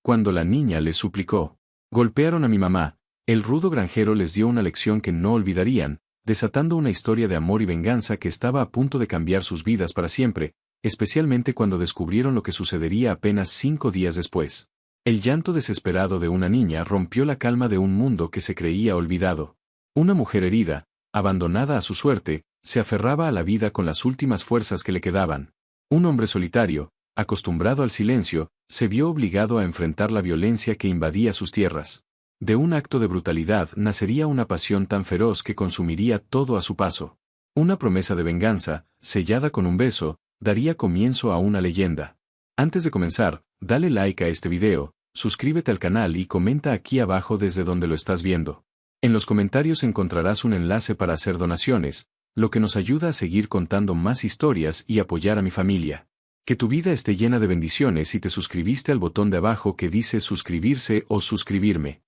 cuando la niña les suplicó. Golpearon a mi mamá. El rudo granjero les dio una lección que no olvidarían, desatando una historia de amor y venganza que estaba a punto de cambiar sus vidas para siempre, especialmente cuando descubrieron lo que sucedería apenas 5 días después. El llanto desesperado de una niña rompió la calma de un mundo que se creía olvidado. Una mujer herida, abandonada a su suerte, se aferraba a la vida con las últimas fuerzas que le quedaban. Un hombre solitario, acostumbrado al silencio, se vio obligado a enfrentar la violencia que invadía sus tierras. De un acto de brutalidad nacería una pasión tan feroz que consumiría todo a su paso. Una promesa de venganza, sellada con un beso, daría comienzo a una leyenda. Antes de comenzar, dale like a este video, suscríbete al canal y comenta aquí abajo desde donde lo estás viendo. En los comentarios encontrarás un enlace para hacer donaciones, lo que nos ayuda a seguir contando más historias y apoyar a mi familia. Que tu vida esté llena de bendiciones si te suscribiste al botón de abajo que dice suscribirse o suscribirme.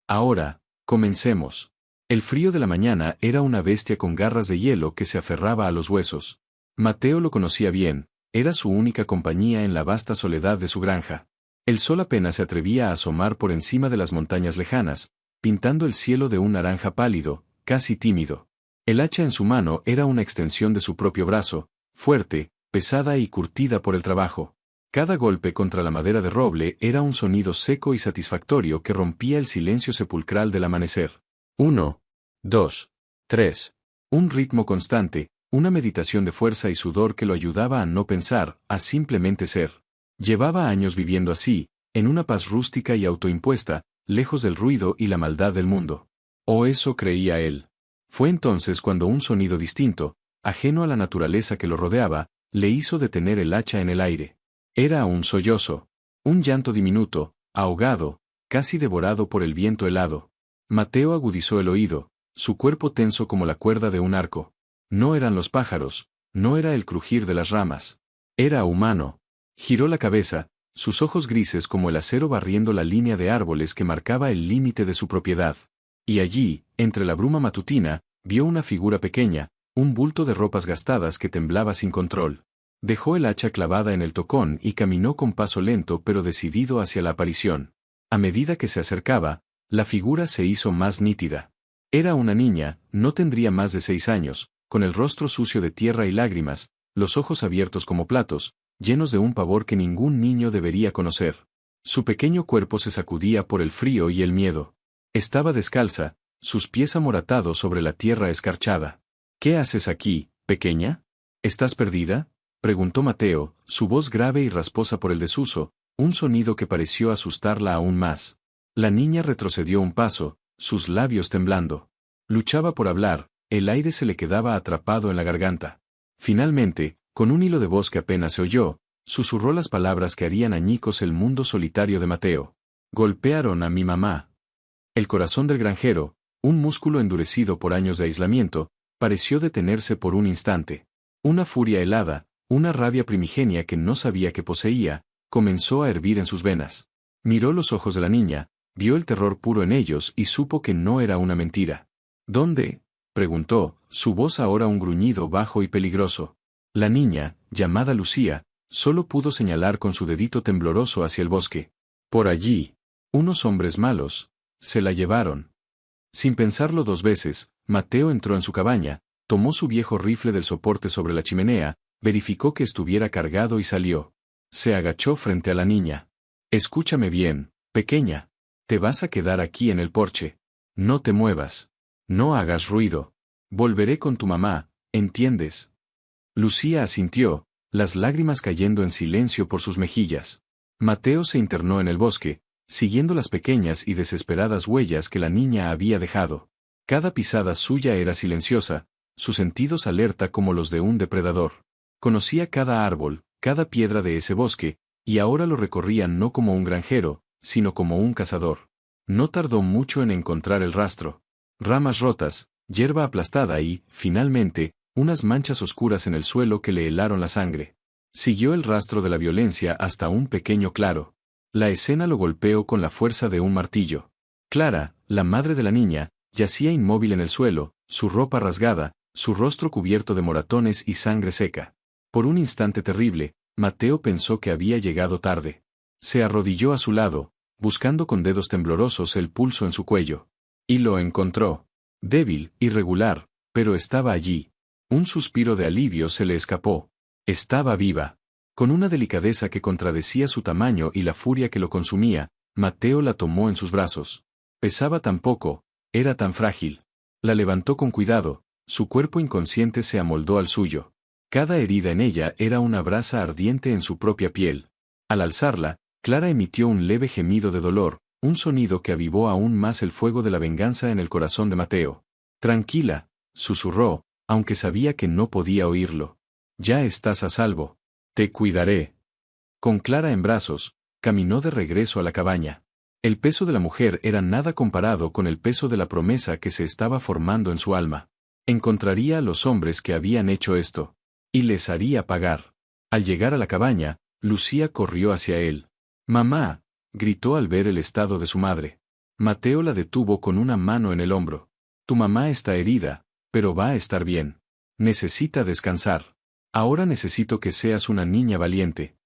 Ahora, comencemos. El frío de la mañana era una bestia con garras de hielo que se aferraba a los huesos. Mateo lo conocía bien, era su única compañía en la vasta soledad de su granja. El sol apenas se atrevía a asomar por encima de las montañas lejanas, pintando el cielo de un naranja pálido, casi tímido. El hacha en su mano era una extensión de su propio brazo, fuerte, pesada y curtida por el trabajo. Cada golpe contra la madera de roble era un sonido seco y satisfactorio que rompía el silencio sepulcral del amanecer. 1, 2, 3. Un ritmo constante, una meditación de fuerza y sudor que lo ayudaba a no pensar, a simplemente ser. Llevaba años viviendo así, en una paz rústica y autoimpuesta, lejos del ruido y la maldad del mundo. O eso creía él. Fue entonces cuando un sonido distinto, ajeno a la naturaleza que lo rodeaba, le hizo detener el hacha en el aire. Era un sollozo, un llanto diminuto, ahogado, casi devorado por el viento helado. Mateo agudizó el oído, su cuerpo tenso como la cuerda de un arco. No eran los pájaros, no era el crujir de las ramas. Era humano. Giró la cabeza, sus ojos grises como el acero barriendo la línea de árboles que marcaba el límite de su propiedad. Y allí, entre la bruma matutina, vio una figura pequeña, un bulto de ropas gastadas que temblaba sin control. Dejó el hacha clavada en el tocón y caminó con paso lento pero decidido hacia la aparición. A medida que se acercaba, la figura se hizo más nítida. Era una niña, no tendría más de 6 años, con el rostro sucio de tierra y lágrimas, los ojos abiertos como platos, llenos de un pavor que ningún niño debería conocer. Su pequeño cuerpo se sacudía por el frío y el miedo. Estaba descalza, sus pies amoratados sobre la tierra escarchada. ¿Qué haces aquí, pequeña? ¿Estás perdida?, preguntó Mateo, su voz grave y rasposa por el desuso, un sonido que pareció asustarla aún más. La niña retrocedió un paso, sus labios temblando. Luchaba por hablar, el aire se le quedaba atrapado en la garganta. Finalmente, con un hilo de voz que apenas se oyó, susurró las palabras que harían añicos el mundo solitario de Mateo. Golpearon a mi mamá. El corazón del granjero, un músculo endurecido por años de aislamiento, pareció detenerse por un instante. Una furia helada, una rabia primigenia que no sabía que poseía, comenzó a hervir en sus venas. Miró los ojos de la niña, vio el terror puro en ellos y supo que no era una mentira. ¿Dónde?, preguntó, su voz ahora un gruñido bajo y peligroso. La niña, llamada Lucía, solo pudo señalar con su dedito tembloroso hacia el bosque. Por allí. Unos hombres malos. Se la llevaron. Sin pensarlo 2 veces, Mateo entró en su cabaña, tomó su viejo rifle del soporte sobre la chimenea, verificó que estuviera cargado y salió. Se agachó frente a la niña. Escúchame bien, pequeña. Te vas a quedar aquí en el porche. No te muevas. No hagas ruido. Volveré con tu mamá, ¿entiendes? Lucía asintió, las lágrimas cayendo en silencio por sus mejillas. Mateo se internó en el bosque, siguiendo las pequeñas y desesperadas huellas que la niña había dejado. Cada pisada suya era silenciosa, sus sentidos alerta como los de un depredador. Conocía cada árbol, cada piedra de ese bosque, y ahora lo recorría no como un granjero, sino como un cazador. No tardó mucho en encontrar el rastro. Ramas rotas, hierba aplastada y, finalmente, unas manchas oscuras en el suelo que le helaron la sangre. Siguió el rastro de la violencia hasta un pequeño claro. La escena lo golpeó con la fuerza de un martillo. Clara, la madre de la niña, yacía inmóvil en el suelo, su ropa rasgada, su rostro cubierto de moratones y sangre seca. Por un instante terrible, Mateo pensó que había llegado tarde. Se arrodilló a su lado, buscando con dedos temblorosos el pulso en su cuello. Y lo encontró. Débil, irregular, pero estaba allí. Un suspiro de alivio se le escapó. Estaba viva. Con una delicadeza que contradecía su tamaño y la furia que lo consumía, Mateo la tomó en sus brazos. Pesaba tan poco, era tan frágil. La levantó con cuidado, su cuerpo inconsciente se amoldó al suyo. Cada herida en ella era una brasa ardiente en su propia piel. Al alzarla, Clara emitió un leve gemido de dolor, un sonido que avivó aún más el fuego de la venganza en el corazón de Mateo. Tranquila, susurró, aunque sabía que no podía oírlo. Ya estás a salvo. Te cuidaré. Con Clara en brazos, caminó de regreso a la cabaña. El peso de la mujer era nada comparado con el peso de la promesa que se estaba formando en su alma. Encontraría a los hombres que habían hecho esto. Y les haría pagar. Al llegar a la cabaña, Lucía corrió hacia él. «Mamá», gritó al ver el estado de su madre. Mateo la detuvo con una mano en el hombro. «Tu mamá está herida, pero va a estar bien. Necesita descansar. Ahora necesito que seas una niña valiente».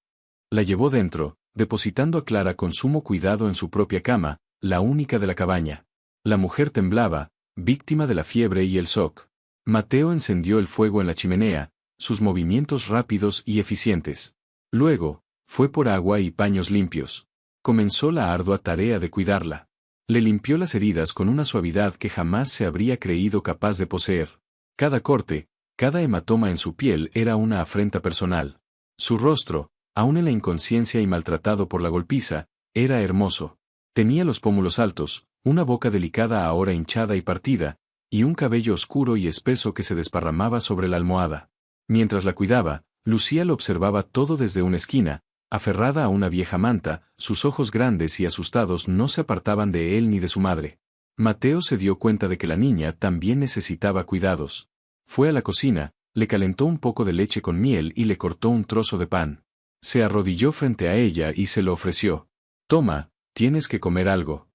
La llevó dentro, depositando a Clara con sumo cuidado en su propia cama, la única de la cabaña. La mujer temblaba, víctima de la fiebre y el shock. Mateo encendió el fuego en la chimenea, sus movimientos rápidos y eficientes. Luego, fue por agua y paños limpios. Comenzó la ardua tarea de cuidarla. Le limpió las heridas con una suavidad que jamás se habría creído capaz de poseer. Cada corte, cada hematoma en su piel era una afrenta personal. Su rostro, aún en la inconsciencia y maltratado por la golpiza, era hermoso. Tenía los pómulos altos, una boca delicada ahora hinchada y partida, y un cabello oscuro y espeso que se desparramaba sobre la almohada. Mientras la cuidaba, Lucía lo observaba todo desde una esquina, aferrada a una vieja manta, sus ojos grandes y asustados no se apartaban de él ni de su madre. Mateo se dio cuenta de que la niña también necesitaba cuidados. Fue a la cocina, le calentó un poco de leche con miel y le cortó un trozo de pan. Se arrodilló frente a ella y se lo ofreció. «Toma, tienes que comer algo».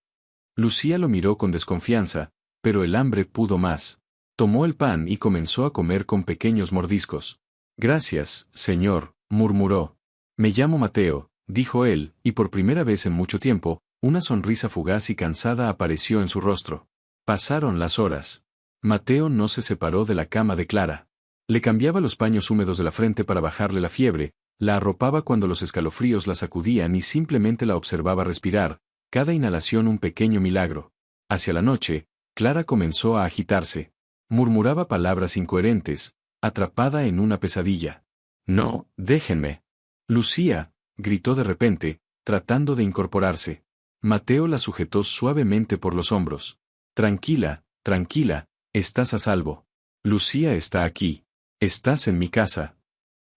Lucía lo miró con desconfianza, pero el hambre pudo más. Tomó el pan y comenzó a comer con pequeños mordiscos. «Gracias, señor», murmuró. «Me llamo Mateo», dijo él, y por primera vez en mucho tiempo, una sonrisa fugaz y cansada apareció en su rostro. Pasaron las horas. Mateo no se separó de la cama de Clara. Le cambiaba los paños húmedos de la frente para bajarle la fiebre, la arropaba cuando los escalofríos la sacudían y simplemente la observaba respirar, cada inhalación un pequeño milagro. Hacia la noche, Clara comenzó a agitarse. Murmuraba palabras incoherentes, atrapada en una pesadilla. «No, déjenme». «Lucía», gritó de repente, tratando de incorporarse. Mateo la sujetó suavemente por los hombros. «Tranquila, tranquila, estás a salvo. Lucía está aquí. Estás en mi casa».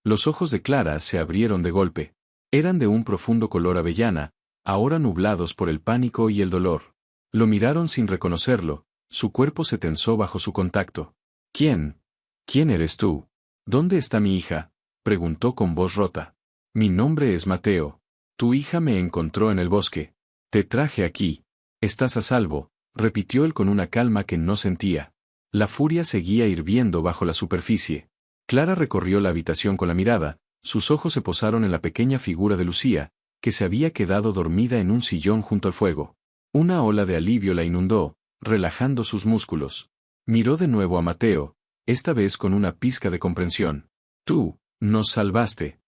Los ojos de Clara se abrieron de golpe. Eran de un profundo color avellana, ahora nublados por el pánico y el dolor. Lo miraron sin reconocerlo, su cuerpo se tensó bajo su contacto. «¿Quién? ¿Quién eres tú? ¿Dónde está mi hija?», preguntó con voz rota. «Mi nombre es Mateo. Tu hija me encontró en el bosque. Te traje aquí. Estás a salvo», repitió él con una calma que no sentía. La furia seguía hirviendo bajo la superficie. Clara recorrió la habitación con la mirada, sus ojos se posaron en la pequeña figura de Lucía, que se había quedado dormida en un sillón junto al fuego. Una ola de alivio la inundó, relajando sus músculos. Miró de nuevo a Mateo, esta vez con una pizca de comprensión. «Tú, nos salvaste».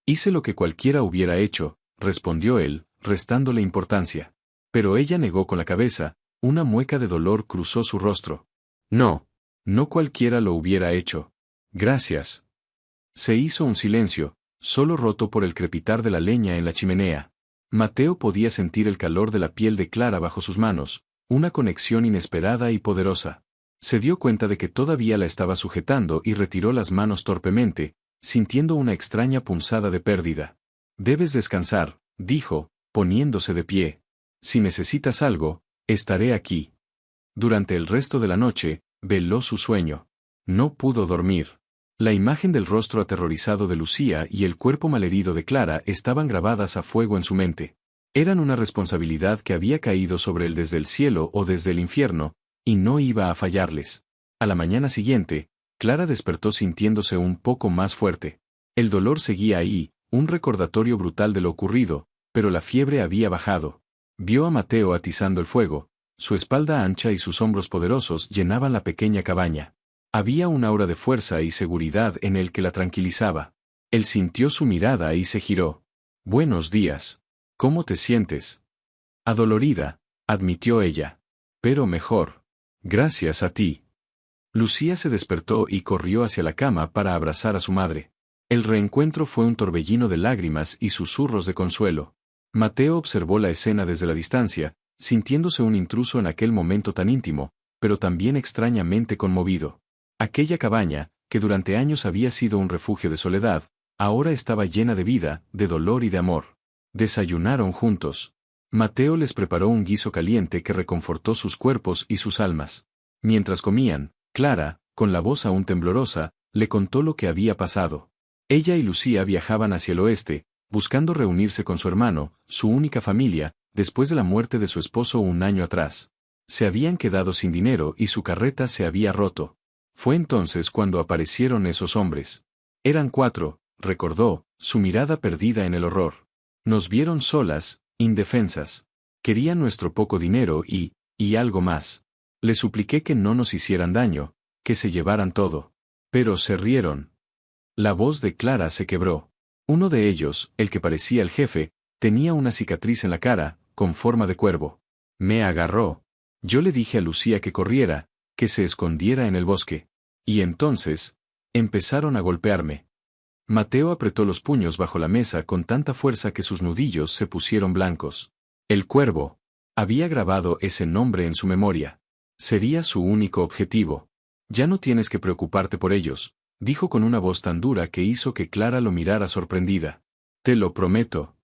«Hice lo que cualquiera hubiera hecho», respondió él, restándole importancia. Pero ella negó con la cabeza, una mueca de dolor cruzó su rostro. «No, no cualquiera lo hubiera hecho. Gracias». Se hizo un silencio, solo roto por el crepitar de la leña en la chimenea. Mateo podía sentir el calor de la piel de Clara bajo sus manos, una conexión inesperada y poderosa. Se dio cuenta de que todavía la estaba sujetando y retiró las manos torpemente, sintiendo una extraña punzada de pérdida. «Debes descansar», dijo, poniéndose de pie. «Si necesitas algo, estaré aquí». Durante el resto de la noche, veló su sueño. No pudo dormir. La imagen del rostro aterrorizado de Lucía y el cuerpo malherido de Clara estaban grabadas a fuego en su mente. Eran una responsabilidad que había caído sobre él desde el cielo o desde el infierno, y no iba a fallarles. A la mañana siguiente, Clara despertó sintiéndose un poco más fuerte. El dolor seguía ahí, un recordatorio brutal de lo ocurrido, pero la fiebre había bajado. Vio a Mateo atizando el fuego, su espalda ancha y sus hombros poderosos llenaban la pequeña cabaña. Había un aura de fuerza y seguridad en él que la tranquilizaba. Él sintió su mirada y se giró. «Buenos días. ¿Cómo te sientes?» «Adolorida», admitió ella. «Pero mejor. Gracias a ti». Lucía se despertó y corrió hacia la cama para abrazar a su madre. El reencuentro fue un torbellino de lágrimas y susurros de consuelo. Mateo observó la escena desde la distancia, sintiéndose un intruso en aquel momento tan íntimo, pero también extrañamente conmovido. Aquella cabaña, que durante años había sido un refugio de soledad, ahora estaba llena de vida, de dolor y de amor. Desayunaron juntos. Mateo les preparó un guiso caliente que reconfortó sus cuerpos y sus almas. Mientras comían, Clara, con la voz aún temblorosa, le contó lo que había pasado. Ella y Lucía viajaban hacia el oeste, buscando reunirse con su hermano, su única familia, después de la muerte de su esposo un año atrás. Se habían quedado sin dinero y su carreta se había roto. Fue entonces cuando aparecieron esos hombres. Eran 4, recordó, su mirada perdida en el horror. Nos vieron solas, indefensas. Querían nuestro poco dinero y algo más. Les supliqué que no nos hicieran daño, que se llevaran todo. Pero se rieron. La voz de Clara se quebró. Uno de ellos, el que parecía el jefe, tenía una cicatriz en la cara, con forma de cuervo. Me agarró. Yo le dije a Lucía que corriera, que se escondiera en el bosque. Y entonces, empezaron a golpearme. Mateo apretó los puños bajo la mesa con tanta fuerza que sus nudillos se pusieron blancos. El cuervo. Había grabado ese nombre en su memoria. Sería su único objetivo. Ya no tienes que preocuparte por ellos, dijo con una voz tan dura que hizo que Clara lo mirara sorprendida. Te lo prometo.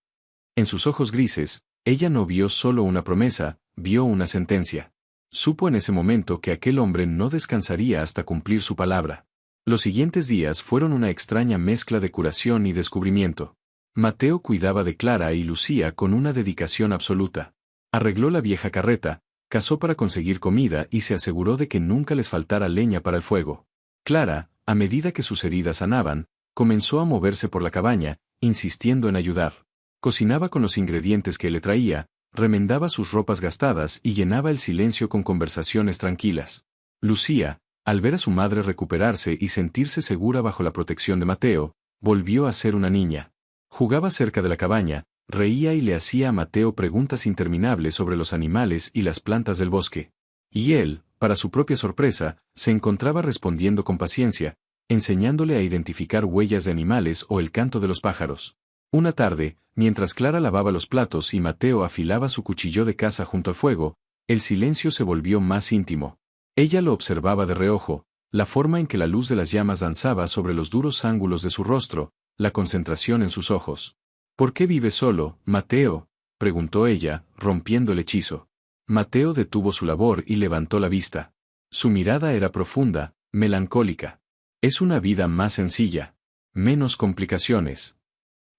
En sus ojos grises, ella no vio solo una promesa, vio una sentencia. Supo en ese momento que aquel hombre no descansaría hasta cumplir su palabra. Los siguientes días fueron una extraña mezcla de curación y descubrimiento. Mateo cuidaba de Clara y Lucía con una dedicación absoluta. Arregló la vieja carreta, cazó para conseguir comida y se aseguró de que nunca les faltara leña para el fuego. Clara, a medida que sus heridas sanaban, comenzó a moverse por la cabaña, insistiendo en ayudar. Cocinaba con los ingredientes que le traía, remendaba sus ropas gastadas y llenaba el silencio con conversaciones tranquilas. Lucía, al ver a su madre recuperarse y sentirse segura bajo la protección de Mateo, volvió a ser una niña. Jugaba cerca de la cabaña, reía y le hacía a Mateo preguntas interminables sobre los animales y las plantas del bosque. Y él, para su propia sorpresa, se encontraba respondiendo con paciencia, enseñándole a identificar huellas de animales o el canto de los pájaros. Una tarde, mientras Clara lavaba los platos y Mateo afilaba su cuchillo de caza junto al fuego, el silencio se volvió más íntimo. Ella lo observaba de reojo, la forma en que la luz de las llamas danzaba sobre los duros ángulos de su rostro, la concentración en sus ojos. ¿Por qué vives solo, Mateo?, preguntó ella, rompiendo el hechizo. Mateo detuvo su labor y levantó la vista. Su mirada era profunda, melancólica. Es una vida más sencilla, menos complicaciones.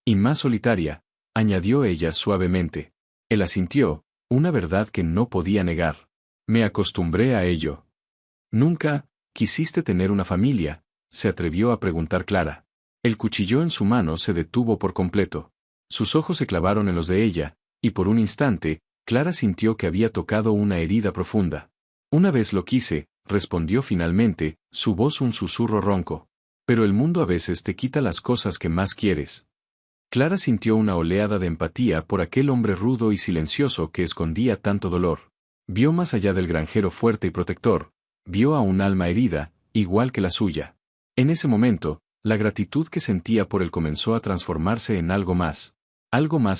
Y más solitaria, añadió ella suavemente. Él asintió, una verdad que no podía negar. Me acostumbré a ello. ¿Nunca quisiste tener una familia?, se atrevió a preguntar Clara. El cuchillo en su mano se detuvo por completo. Sus ojos se clavaron en los de ella, y por un instante, Clara sintió que había tocado una herida profunda. Una vez lo quise, respondió finalmente, su voz un susurro ronco. Pero el mundo a veces te quita las cosas que más quieres. Clara sintió una oleada de empatía por aquel hombre rudo y silencioso que escondía tanto dolor. Vio más allá del granjero fuerte y protector, vio a un alma herida, igual que la suya. En ese momento, la gratitud que sentía por él comenzó a transformarse en algo más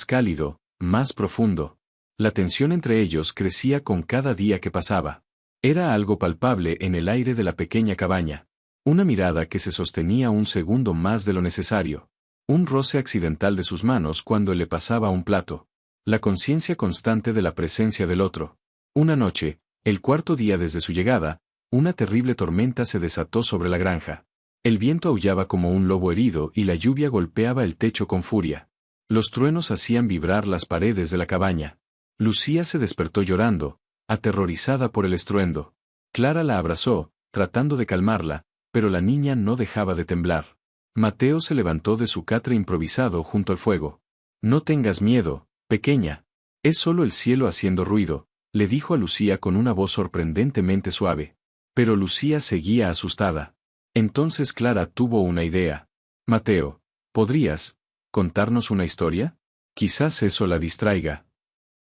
cálido, más profundo. La tensión entre ellos crecía con cada día que pasaba. Era algo palpable en el aire de la pequeña cabaña. Una mirada que se sostenía un segundo más de lo necesario. Un roce accidental de sus manos cuando le pasaba un plato. La conciencia constante de la presencia del otro. Una noche, el 4.º día desde su llegada, una terrible tormenta se desató sobre la granja. El viento aullaba como un lobo herido y la lluvia golpeaba el techo con furia. Los truenos hacían vibrar las paredes de la cabaña. Lucía se despertó llorando, aterrorizada por el estruendo. Clara la abrazó, tratando de calmarla, pero la niña no dejaba de temblar. Mateo se levantó de su catre improvisado junto al fuego. No tengas miedo, pequeña. Es solo el cielo haciendo ruido, le dijo a Lucía con una voz sorprendentemente suave. Pero Lucía seguía asustada. Entonces Clara tuvo una idea. Mateo, ¿podrías contarnos una historia? Quizás eso la distraiga.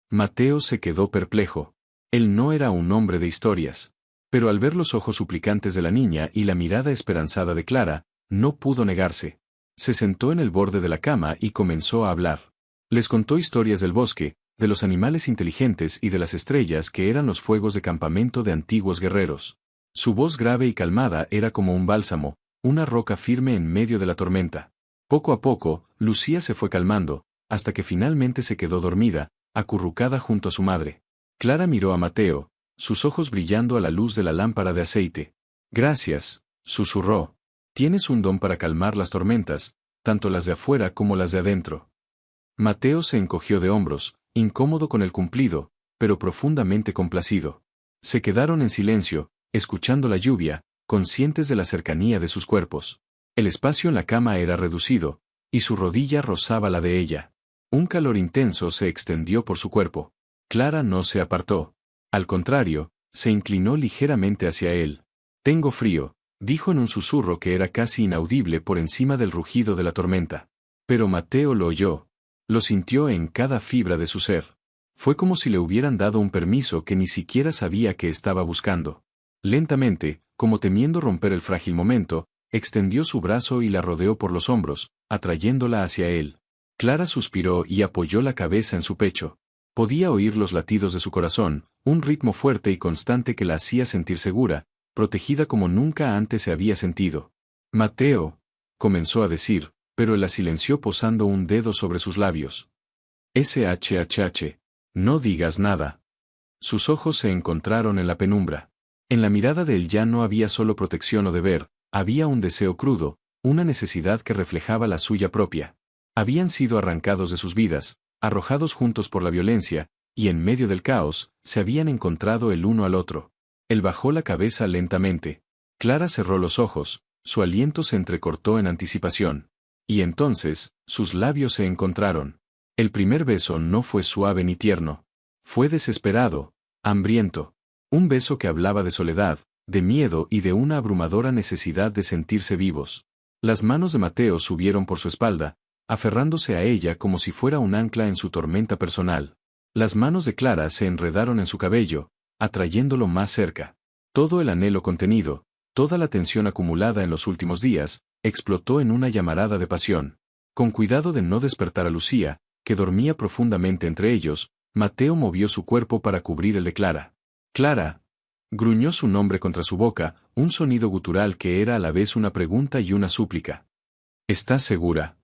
Mateo se quedó perplejo. Él no era un hombre de historias. Pero al ver los ojos suplicantes de la niña y la mirada esperanzada de Clara, no pudo negarse. Se sentó en el borde de la cama y comenzó a hablar. Les contó historias del bosque, de los animales inteligentes y de las estrellas que eran los fuegos de campamento de antiguos guerreros. Su voz grave y calmada era como un bálsamo, una roca firme en medio de la tormenta. Poco a poco, Lucía se fue calmando, hasta que finalmente se quedó dormida, acurrucada junto a su madre. Clara miró a Mateo, sus ojos brillando a la luz de la lámpara de aceite. Gracias, susurró. Tienes un don para calmar las tormentas, tanto las de afuera como las de adentro. Mateo se encogió de hombros, incómodo con el cumplido, pero profundamente complacido. Se quedaron en silencio, escuchando la lluvia, conscientes de la cercanía de sus cuerpos. El espacio en la cama era reducido, y su rodilla rozaba la de ella. Un calor intenso se extendió por su cuerpo. Clara no se apartó. Al contrario, se inclinó ligeramente hacia él. Tengo frío, dijo en un susurro que era casi inaudible por encima del rugido de la tormenta. Pero Mateo lo oyó. Lo sintió en cada fibra de su ser. Fue como si le hubieran dado un permiso que ni siquiera sabía que estaba buscando. Lentamente, como temiendo romper el frágil momento, extendió su brazo y la rodeó por los hombros, atrayéndola hacia él. Clara suspiró y apoyó la cabeza en su pecho. Podía oír los latidos de su corazón, un ritmo fuerte y constante que la hacía sentir segura, protegida como nunca antes se había sentido. Mateo, comenzó a decir, pero él la silenció posando un dedo sobre sus labios. SHHH, no digas nada. Sus ojos se encontraron en la penumbra. En la mirada de él ya no había solo protección o deber, había un deseo crudo, una necesidad que reflejaba la suya propia. Habían sido arrancados de sus vidas, arrojados juntos por la violencia, y en medio del caos, se habían encontrado el uno al otro. Él bajó la cabeza lentamente. Clara cerró los ojos, su aliento se entrecortó en anticipación. Y entonces, sus labios se encontraron. El primer beso no fue suave ni tierno. Fue desesperado, hambriento. Un beso que hablaba de soledad, de miedo y de una abrumadora necesidad de sentirse vivos. Las manos de Mateo subieron por su espalda, aferrándose a ella como si fuera un ancla en su tormenta personal. Las manos de Clara se enredaron en su cabello, atrayéndolo más cerca. Todo el anhelo contenido, toda la tensión acumulada en los últimos días, explotó en una llamarada de pasión. Con cuidado de no despertar a Lucía, que dormía profundamente entre ellos, Mateo movió su cuerpo para cubrir el de Clara. Clara. Gruñó su nombre contra su boca, un sonido gutural que era a la vez una pregunta y una súplica. ¿Estás segura?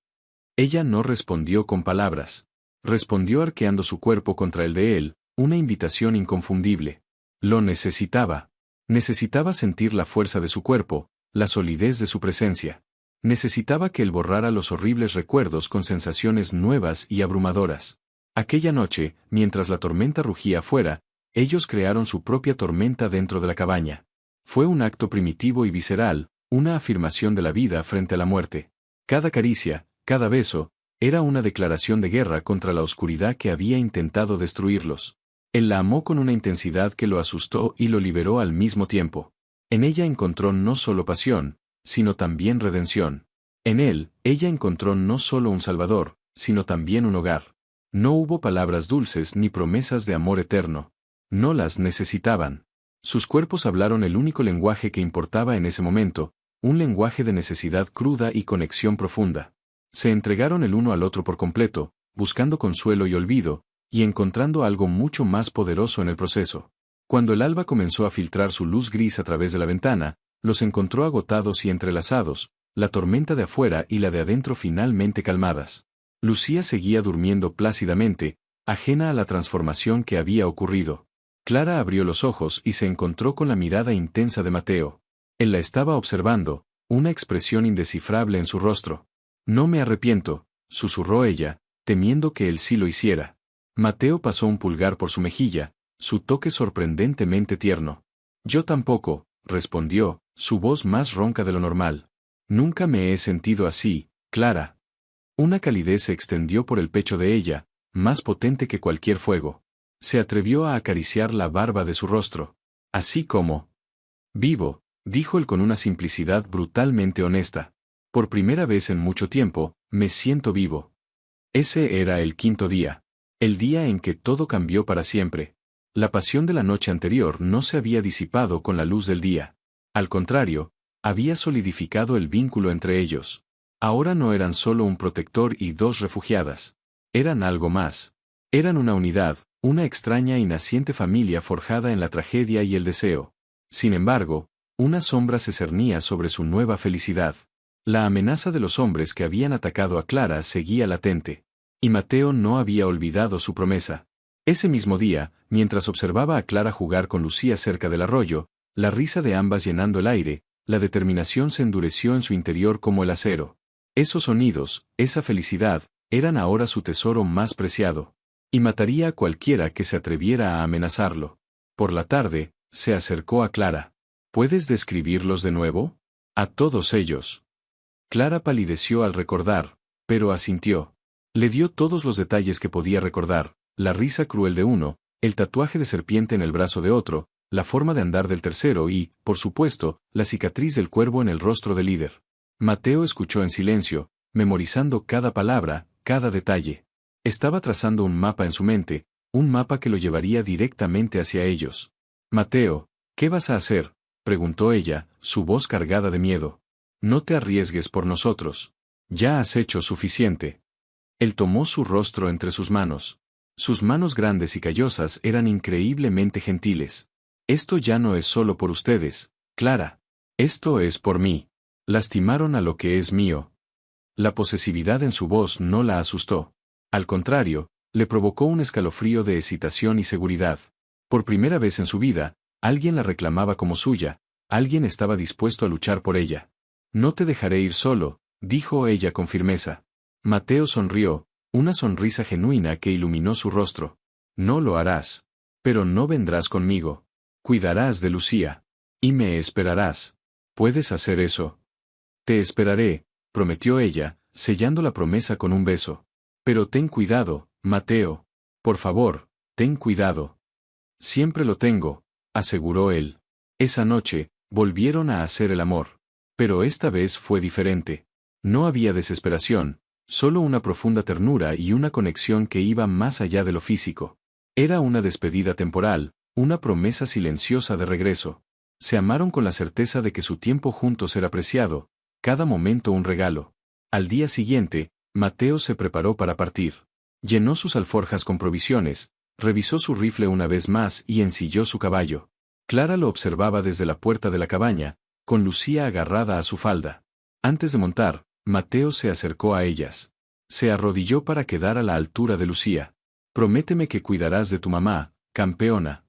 Ella no respondió con palabras. Respondió arqueando su cuerpo contra el de él, una invitación inconfundible. Lo necesitaba. Necesitaba sentir la fuerza de su cuerpo, la solidez de su presencia. Necesitaba que él borrara los horribles recuerdos con sensaciones nuevas y abrumadoras. Aquella noche, mientras la tormenta rugía afuera, ellos crearon su propia tormenta dentro de la cabaña. Fue un acto primitivo y visceral, una afirmación de la vida frente a la muerte. Cada caricia, cada beso, era una declaración de guerra contra la oscuridad que había intentado destruirlos. Él la amó con una intensidad que lo asustó y lo liberó al mismo tiempo. En ella encontró no solo pasión, sino también redención. En él, ella encontró no solo un salvador, sino también un hogar. No hubo palabras dulces ni promesas de amor eterno. No las necesitaban. Sus cuerpos hablaron el único lenguaje que importaba en ese momento, un lenguaje de necesidad cruda y conexión profunda. Se entregaron el uno al otro por completo, buscando consuelo y olvido, y encontrando algo mucho más poderoso en el proceso. Cuando el alba comenzó a filtrar su luz gris a través de la ventana, los encontró agotados y entrelazados, la tormenta de afuera y la de adentro finalmente calmadas. Lucía seguía durmiendo plácidamente, ajena a la transformación que había ocurrido. Clara abrió los ojos y se encontró con la mirada intensa de Mateo. Él la estaba observando, una expresión indescifrable en su rostro. No me arrepiento, susurró ella, temiendo que él sí lo hiciera. Mateo pasó un pulgar por su mejilla, su toque sorprendentemente tierno. Yo tampoco, respondió, su voz más ronca de lo normal. Nunca me he sentido así, Clara. Una calidez se extendió por el pecho de ella, más potente que cualquier fuego. Se atrevió a acariciar la barba de su rostro. Así como... Vivo, dijo él con una simplicidad brutalmente honesta. Por primera vez en mucho tiempo, me siento vivo. Ese era el quinto día. El día en que todo cambió para siempre. La pasión de la noche anterior no se había disipado con la luz del día. Al contrario, había solidificado el vínculo entre ellos. Ahora no eran solo un protector y dos refugiadas. Eran algo más. Eran una unidad, una extraña y naciente familia forjada en la tragedia y el deseo. Sin embargo, una sombra se cernía sobre su nueva felicidad. La amenaza de los hombres que habían atacado a Clara seguía latente. Y Mateo no había olvidado su promesa. Ese mismo día, mientras observaba a Clara jugar con Lucía cerca del arroyo, la risa de ambas llenando el aire, la determinación se endureció en su interior como el acero. Esos sonidos, esa felicidad, eran ahora su tesoro más preciado. Y mataría a cualquiera que se atreviera a amenazarlo. Por la tarde, se acercó a Clara. ¿Puedes describirlos de nuevo? A todos ellos. Clara palideció al recordar, pero asintió. Le dio todos los detalles que podía recordar, la risa cruel de uno, el tatuaje de serpiente en el brazo de otro, la forma de andar del tercero y, por supuesto, la cicatriz del cuervo en el rostro del líder. Mateo escuchó en silencio, memorizando cada palabra, cada detalle. Estaba trazando un mapa en su mente, un mapa que lo llevaría directamente hacia ellos. Mateo, ¿qué vas a hacer?, preguntó ella, su voz cargada de miedo. No te arriesgues por nosotros. Ya has hecho suficiente. Él tomó su rostro entre sus manos. Sus manos grandes y callosas eran increíblemente gentiles. Esto ya no es solo por ustedes, Clara. Esto es por mí. Lastimaron a lo que es mío. La posesividad en su voz no la asustó. Al contrario, le provocó un escalofrío de excitación y seguridad. Por primera vez en su vida, alguien la reclamaba como suya, alguien estaba dispuesto a luchar por ella. No te dejaré ir solo, dijo ella con firmeza. Mateo sonrió, una sonrisa genuina que iluminó su rostro. No lo harás. Pero no vendrás conmigo. Cuidarás de Lucía. Y me esperarás. ¿Puedes hacer eso? Te esperaré, prometió ella, sellando la promesa con un beso. Pero ten cuidado, Mateo. Por favor, ten cuidado. Siempre lo tengo, aseguró él. Esa noche, volvieron a hacer el amor. Pero esta vez fue diferente. No había desesperación, solo una profunda ternura y una conexión que iba más allá de lo físico. Era una despedida temporal, una promesa silenciosa de regreso. Se amaron con la certeza de que su tiempo juntos era preciado, cada momento un regalo. Al día siguiente, Mateo se preparó para partir. Llenó sus alforjas con provisiones, revisó su rifle una vez más y ensilló su caballo. Clara lo observaba desde la puerta de la cabaña, con Lucía agarrada a su falda. Antes de montar, Mateo se acercó a ellas. Se arrodilló para quedar a la altura de Lucía. Prométeme que cuidarás de tu mamá, campeona.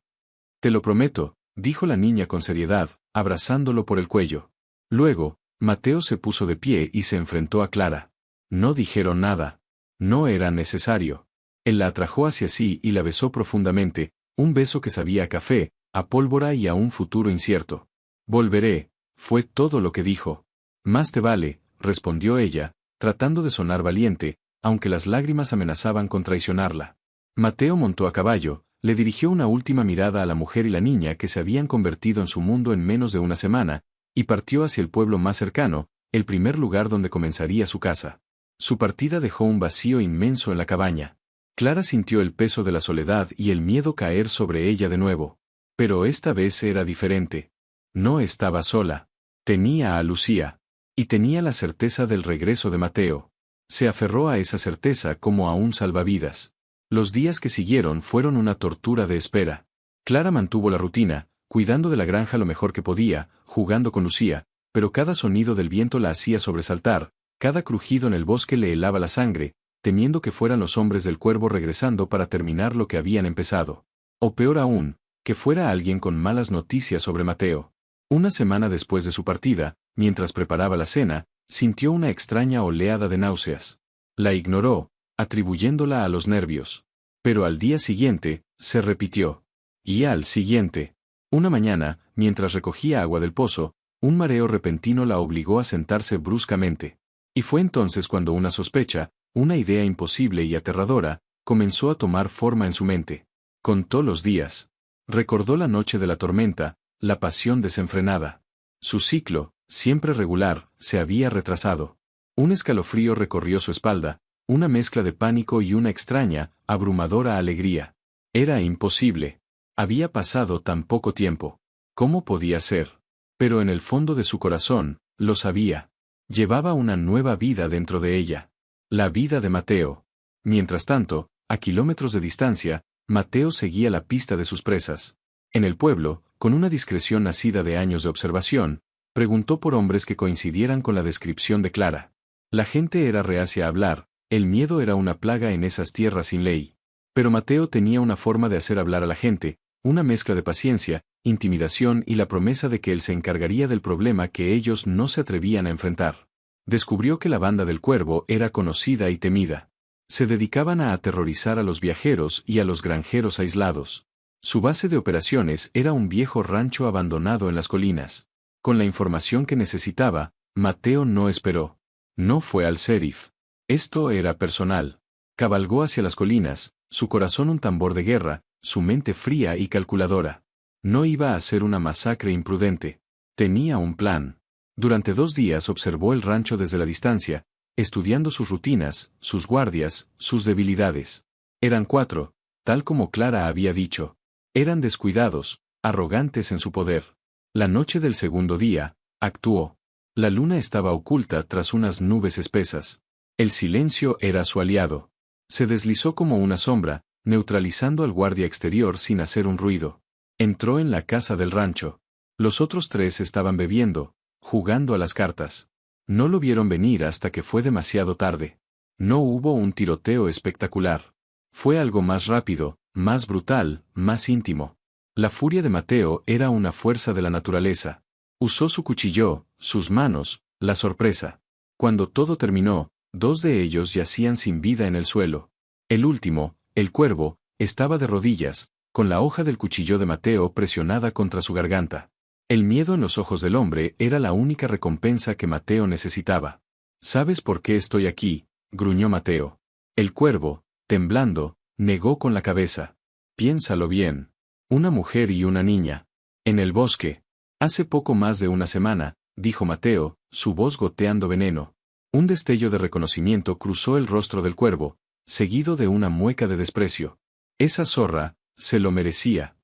Te lo prometo, dijo la niña con seriedad, abrazándolo por el cuello. Luego, Mateo se puso de pie y se enfrentó a Clara. No dijeron nada. No era necesario. Él la atrajo hacia sí y la besó profundamente, un beso que sabía a café, a pólvora y a un futuro incierto. Volveré, fue todo lo que dijo. Más te vale, respondió ella, tratando de sonar valiente, aunque las lágrimas amenazaban con traicionarla. Mateo montó a caballo, le dirigió una última mirada a la mujer y la niña que se habían convertido en su mundo en menos de una semana, y partió hacia el pueblo más cercano, el primer lugar donde comenzaría su casa. Su partida dejó un vacío inmenso en la cabaña. Clara sintió el peso de la soledad y el miedo caer sobre ella de nuevo. Pero esta vez era diferente. No estaba sola. Tenía a Lucía. Y tenía la certeza del regreso de Mateo. Se aferró a esa certeza como a un salvavidas. Los días que siguieron fueron una tortura de espera. Clara mantuvo la rutina, cuidando de la granja lo mejor que podía, jugando con Lucía, pero cada sonido del viento la hacía sobresaltar, cada crujido en el bosque le helaba la sangre, temiendo que fueran los hombres del cuervo regresando para terminar lo que habían empezado. O peor aún, que fuera alguien con malas noticias sobre Mateo. Una semana después de su partida, mientras preparaba la cena, sintió una extraña oleada de náuseas. La ignoró, atribuyéndola a los nervios. Pero al día siguiente, se repitió. Y al siguiente. Una mañana, mientras recogía agua del pozo, un mareo repentino la obligó a sentarse bruscamente. Y fue entonces cuando una sospecha, una idea imposible y aterradora, comenzó a tomar forma en su mente. Contó los días. Recordó la noche de la tormenta, la pasión desenfrenada. Su ciclo, siempre regular, se había retrasado. Un escalofrío recorrió su espalda, una mezcla de pánico y una extraña, abrumadora alegría. Era imposible. Había pasado tan poco tiempo. ¿Cómo podía ser? Pero en el fondo de su corazón, lo sabía. Llevaba una nueva vida dentro de ella. La vida de Mateo. Mientras tanto, a kilómetros de distancia, Mateo seguía la pista de sus presas. En el pueblo, con una discreción nacida de años de observación, preguntó por hombres que coincidieran con la descripción de Clara. La gente era reacia a hablar, el miedo era una plaga en esas tierras sin ley. Pero Mateo tenía una forma de hacer hablar a la gente, una mezcla de paciencia, intimidación y la promesa de que él se encargaría del problema que ellos no se atrevían a enfrentar. Descubrió que la banda del Cuervo era conocida y temida. Se dedicaban a aterrorizar a los viajeros y a los granjeros aislados. Su base de operaciones era un viejo rancho abandonado en las colinas. Con la información que necesitaba, Mateo no esperó. No fue al sheriff. Esto era personal. Cabalgó hacia las colinas, su corazón un tambor de guerra, su mente fría y calculadora. No iba a ser una masacre imprudente. Tenía un plan. Durante 2 días observó el rancho desde la distancia, estudiando sus rutinas, sus guardias, sus debilidades. Eran 4, tal como Clara había dicho. Eran descuidados, arrogantes en su poder. La noche del segundo día, actuó. La luna estaba oculta tras unas nubes espesas. El silencio era su aliado. Se deslizó como una sombra, neutralizando al guardia exterior sin hacer un ruido. Entró en la casa del rancho. Los otros 3 estaban bebiendo, jugando a las cartas. No lo vieron venir hasta que fue demasiado tarde. No hubo un tiroteo espectacular. Fue algo más rápido, más brutal, más íntimo. La furia de Mateo era una fuerza de la naturaleza. Usó su cuchillo, sus manos, la sorpresa. Cuando todo terminó, 2 de ellos yacían sin vida en el suelo. El último, el cuervo, estaba de rodillas, con la hoja del cuchillo de Mateo presionada contra su garganta. El miedo en los ojos del hombre era la única recompensa que Mateo necesitaba. ¿Sabes por qué estoy aquí?, gruñó Mateo. El cuervo, temblando, negó con la cabeza. Piénsalo bien. Una mujer y una niña. En el bosque. Hace poco más de una semana, dijo Mateo, su voz goteando veneno. Un destello de reconocimiento cruzó el rostro del cuervo, seguido de una mueca de desprecio. Esa zorra, se lo merecía.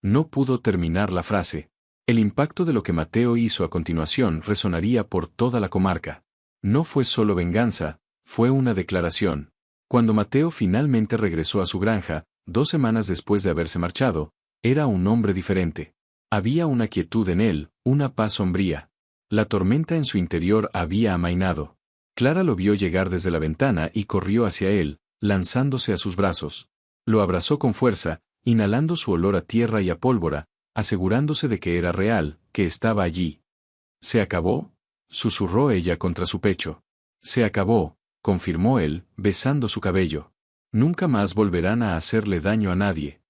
No pudo terminar la frase. El impacto de lo que Mateo hizo a continuación resonaría por toda la comarca. No fue solo venganza, fue una declaración. Cuando Mateo finalmente regresó a su granja, 2 semanas después de haberse marchado, era un hombre diferente. Había una quietud en él, una paz sombría. La tormenta en su interior había amainado. Clara lo vio llegar desde la ventana y corrió hacia él, lanzándose a sus brazos. Lo abrazó con fuerza, inhalando su olor a tierra y a pólvora, asegurándose de que era real, que estaba allí. ¿Se acabó?, susurró ella contra su pecho. Se acabó, confirmó él, besando su cabello. Nunca más volverán a hacerle daño a nadie.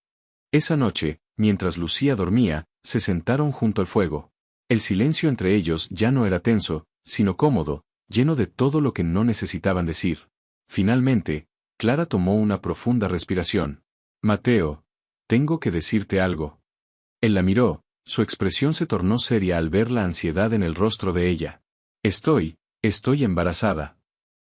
Esa noche, mientras Lucía dormía, se sentaron junto al fuego. El silencio entre ellos ya no era tenso, sino cómodo, lleno de todo lo que no necesitaban decir. Finalmente, Clara tomó una profunda respiración. Mateo, tengo que decirte algo. Él la miró, su expresión se tornó seria al ver la ansiedad en el rostro de ella. Estoy embarazada.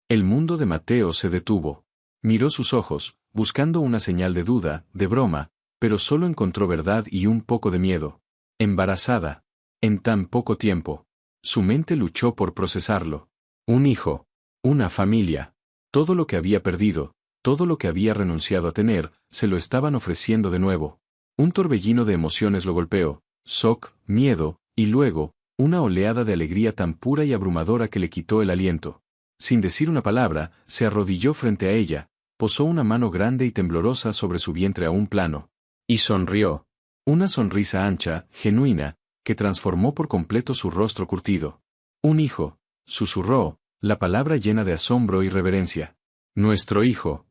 El mundo de Mateo se detuvo. Miró sus ojos, buscando una señal de duda, de broma, pero solo encontró verdad y un poco de miedo. Embarazada. En tan poco tiempo. Su mente luchó por procesarlo. Un hijo. Una familia. Todo lo que había perdido, todo lo que había renunciado a tener, se lo estaban ofreciendo de nuevo. Un torbellino de emociones lo golpeó, shock, miedo, y luego, una oleada de alegría tan pura y abrumadora que le quitó el aliento. Sin decir una palabra, se arrodilló frente a ella, posó una mano grande y temblorosa sobre su vientre aún plano. Y sonrió. Una sonrisa ancha, genuina, que transformó por completo su rostro curtido. Un hijo, susurró, la palabra llena de asombro y reverencia. Nuestro hijo.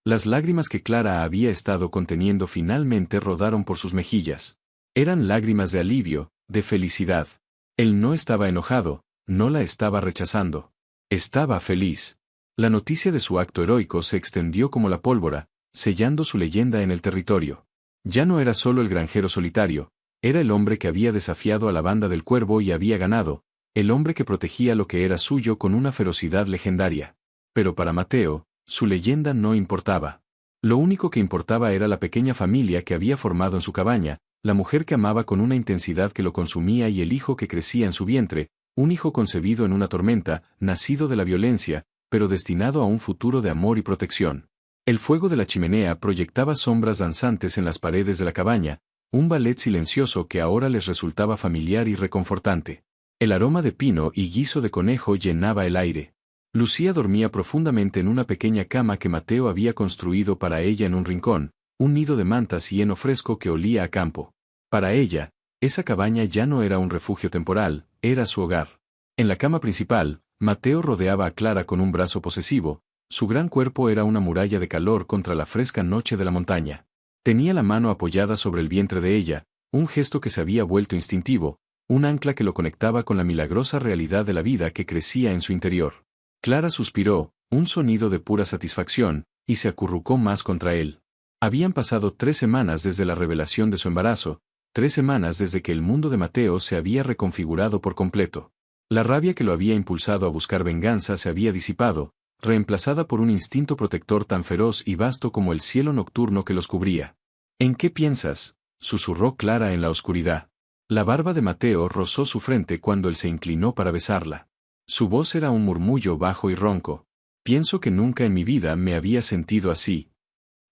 Las lágrimas que Clara había estado conteniendo finalmente rodaron por sus mejillas. Eran lágrimas de alivio, de felicidad. Él no estaba enojado, no la estaba rechazando. Estaba feliz. La noticia de su acto heroico se extendió como la pólvora, sellando su leyenda en el territorio. Ya no era solo el granjero solitario, era el hombre que había desafiado a la banda del Cuervo y había ganado, el hombre que protegía lo que era suyo con una ferocidad legendaria. Pero para Mateo, su leyenda no importaba. Lo único que importaba era la pequeña familia que había formado en su cabaña, la mujer que amaba con una intensidad que lo consumía y el hijo que crecía en su vientre, un hijo concebido en una tormenta, nacido de la violencia, pero destinado a un futuro de amor y protección. El fuego de la chimenea proyectaba sombras danzantes en las paredes de la cabaña, un ballet silencioso que ahora les resultaba familiar y reconfortante. El aroma de pino y guiso de conejo llenaba el aire. Lucía dormía profundamente en una pequeña cama que Mateo había construido para ella en un rincón, un nido de mantas y heno fresco que olía a campo. Para ella, esa cabaña ya no era un refugio temporal, era su hogar. En la cama principal, Mateo rodeaba a Clara con un brazo posesivo, su gran cuerpo era una muralla de calor contra la fresca noche de la montaña. Tenía la mano apoyada sobre el vientre de ella, un gesto que se había vuelto instintivo, un ancla que lo conectaba con la milagrosa realidad de la vida que crecía en su interior. Clara suspiró, un sonido de pura satisfacción, y se acurrucó más contra él. Habían pasado 3 semanas desde la revelación de su embarazo, 3 semanas desde que el mundo de Mateo se había reconfigurado por completo. La rabia que lo había impulsado a buscar venganza se había disipado, reemplazada por un instinto protector tan feroz y vasto como el cielo nocturno que los cubría. ¿En qué piensas?, susurró Clara en la oscuridad. La barba de Mateo rozó su frente cuando él se inclinó para besarla. Su voz era un murmullo bajo y ronco. Pienso que nunca en mi vida me había sentido así.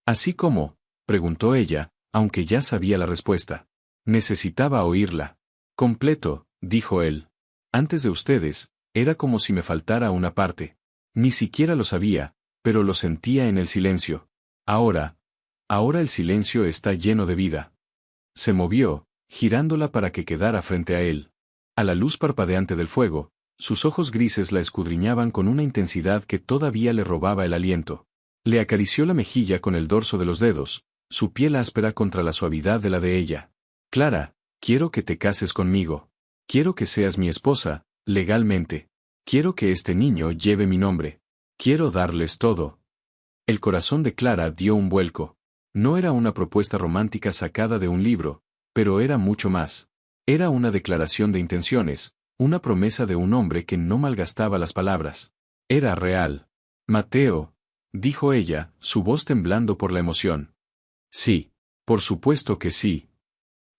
¿Así como?, preguntó ella, aunque ya sabía la respuesta. Necesitaba oírla. Completo, dijo él. Antes de ustedes, era como si me faltara una parte. Ni siquiera lo sabía, pero lo sentía en el silencio. Ahora el silencio está lleno de vida. Se movió, girándola para que quedara frente a él. A la luz parpadeante del fuego, sus ojos grises la escudriñaban con una intensidad que todavía le robaba el aliento. Le acarició la mejilla con el dorso de los dedos, su piel áspera contra la suavidad de la de ella. Clara, quiero que te cases conmigo. Quiero que seas mi esposa, legalmente. Quiero que este niño lleve mi nombre. Quiero darles todo. El corazón de Clara dio un vuelco. No era una propuesta romántica sacada de un libro, pero era mucho más. Era una declaración de intenciones, una promesa de un hombre que no malgastaba las palabras. Era real. Mateo, dijo ella, su voz temblando por la emoción. Sí, por supuesto que sí.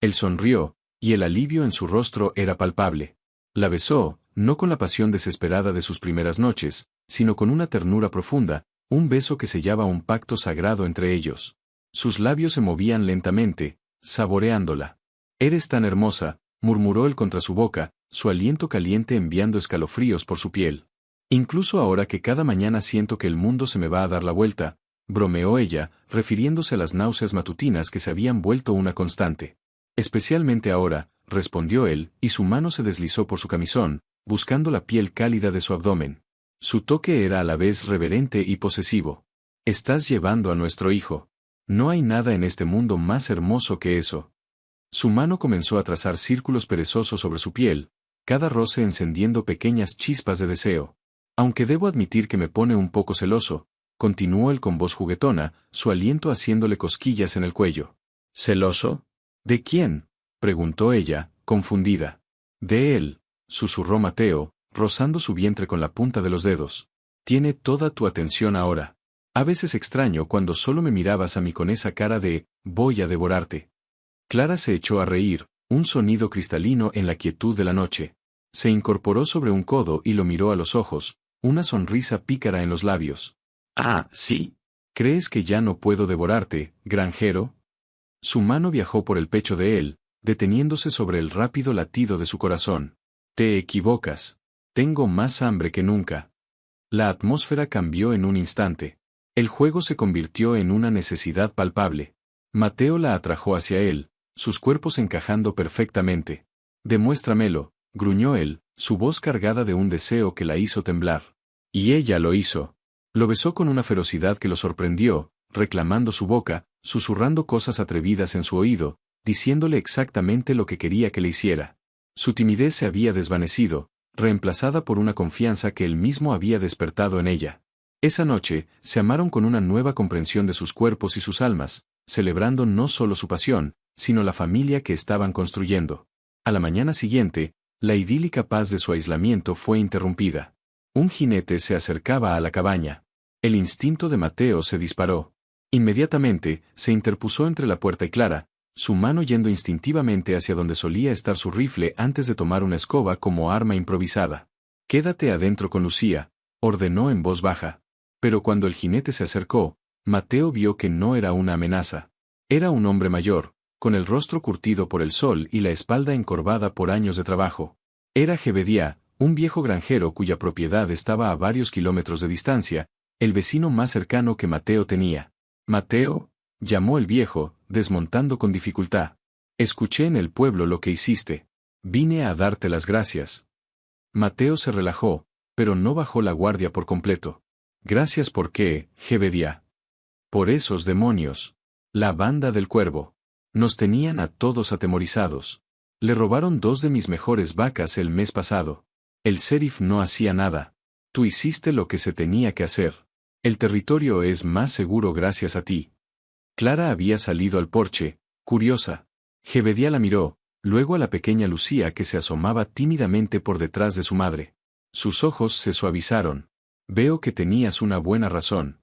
Él sonrió, y el alivio en su rostro era palpable. La besó, no con la pasión desesperada de sus primeras noches, sino con una ternura profunda, un beso que sellaba un pacto sagrado entre ellos. Sus labios se movían lentamente, saboreándola. Eres tan hermosa, murmuró él contra su boca, su aliento caliente enviando escalofríos por su piel. Incluso ahora que cada mañana siento que el mundo se me va a dar la vuelta, bromeó ella, refiriéndose a las náuseas matutinas que se habían vuelto una constante. Especialmente ahora, respondió él, y su mano se deslizó por su camisón, buscando la piel cálida de su abdomen. Su toque era a la vez reverente y posesivo. Estás llevando a nuestro hijo. No hay nada en este mundo más hermoso que eso. Su mano comenzó a trazar círculos perezosos sobre su piel, cada roce encendiendo pequeñas chispas de deseo. Aunque debo admitir que me pone un poco celoso, continuó él con voz juguetona, su aliento haciéndole cosquillas en el cuello. ¿Celoso? ¿De quién?, preguntó ella, confundida. De él, susurró Mateo, rozando su vientre con la punta de los dedos. Tiene toda tu atención ahora. A veces extraño cuando solo me mirabas a mí con esa cara de, voy a devorarte. Clara se echó a reír, un sonido cristalino en la quietud de la noche. Se incorporó sobre un codo y lo miró a los ojos, una sonrisa pícara en los labios. Ah, sí. ¿Crees que ya no puedo devorarte, granjero? Su mano viajó por el pecho de él, deteniéndose sobre el rápido latido de su corazón. Te equivocas. Tengo más hambre que nunca. La atmósfera cambió en un instante. El juego se convirtió en una necesidad palpable. Mateo la atrajo hacia él, sus cuerpos encajando perfectamente. Demuéstramelo, gruñó él, su voz cargada de un deseo que la hizo temblar. Y ella lo hizo. Lo besó con una ferocidad que lo sorprendió, reclamando su boca, susurrando cosas atrevidas en su oído, diciéndole exactamente lo que quería que le hiciera. Su timidez se había desvanecido, reemplazada por una confianza que él mismo había despertado en ella. Esa noche, se amaron con una nueva comprensión de sus cuerpos y sus almas, celebrando no solo su pasión, sino la familia que estaban construyendo. A la mañana siguiente, la idílica paz de su aislamiento fue interrumpida. Un jinete se acercaba a la cabaña. El instinto de Mateo se disparó. Inmediatamente, se interpuso entre la puerta y Clara, su mano yendo instintivamente hacia donde solía estar su rifle antes de tomar una escoba como arma improvisada. «Quédate adentro con Lucía», ordenó en voz baja. Pero cuando el jinete se acercó, Mateo vio que no era una amenaza. Era un hombre mayor, con el rostro curtido por el sol y la espalda encorvada por años de trabajo. Era Jebediá, un viejo granjero cuya propiedad estaba a varios kilómetros de distancia, el vecino más cercano que Mateo tenía. «Mateo», llamó el viejo, desmontando con dificultad. «Escuché en el pueblo lo que hiciste. Vine a darte las gracias». Mateo se relajó, pero no bajó la guardia por completo. «Gracias por qué, Jebediá». «Por esos demonios. La banda del cuervo. Nos tenían a todos atemorizados. Le robaron 2 de mis mejores vacas el mes pasado. El sheriff no hacía nada. Tú hiciste lo que se tenía que hacer. El territorio es más seguro gracias a ti». Clara había salido al porche, curiosa. Jebediá la miró, luego a la pequeña Lucía que se asomaba tímidamente por detrás de su madre. Sus ojos se suavizaron. «Veo que tenías una buena razón».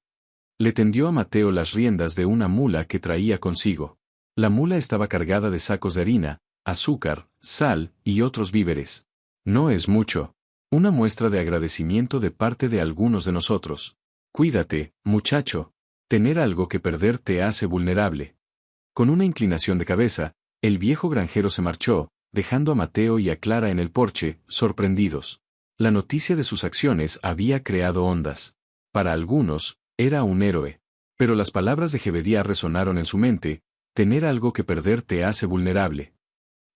Le tendió a Mateo las riendas de una mula que traía consigo. La mula estaba cargada de sacos de harina, azúcar, sal y otros víveres. «No es mucho. Una muestra de agradecimiento de parte de algunos de nosotros. Cuídate, muchacho. Tener algo que perder te hace vulnerable». Con una inclinación de cabeza, el viejo granjero se marchó, dejando a Mateo y a Clara en el porche, sorprendidos. La noticia de sus acciones había creado ondas. Para algunos, era un héroe. Pero las palabras de Jebediá resonaron en su mente: «Tener algo que perder te hace vulnerable».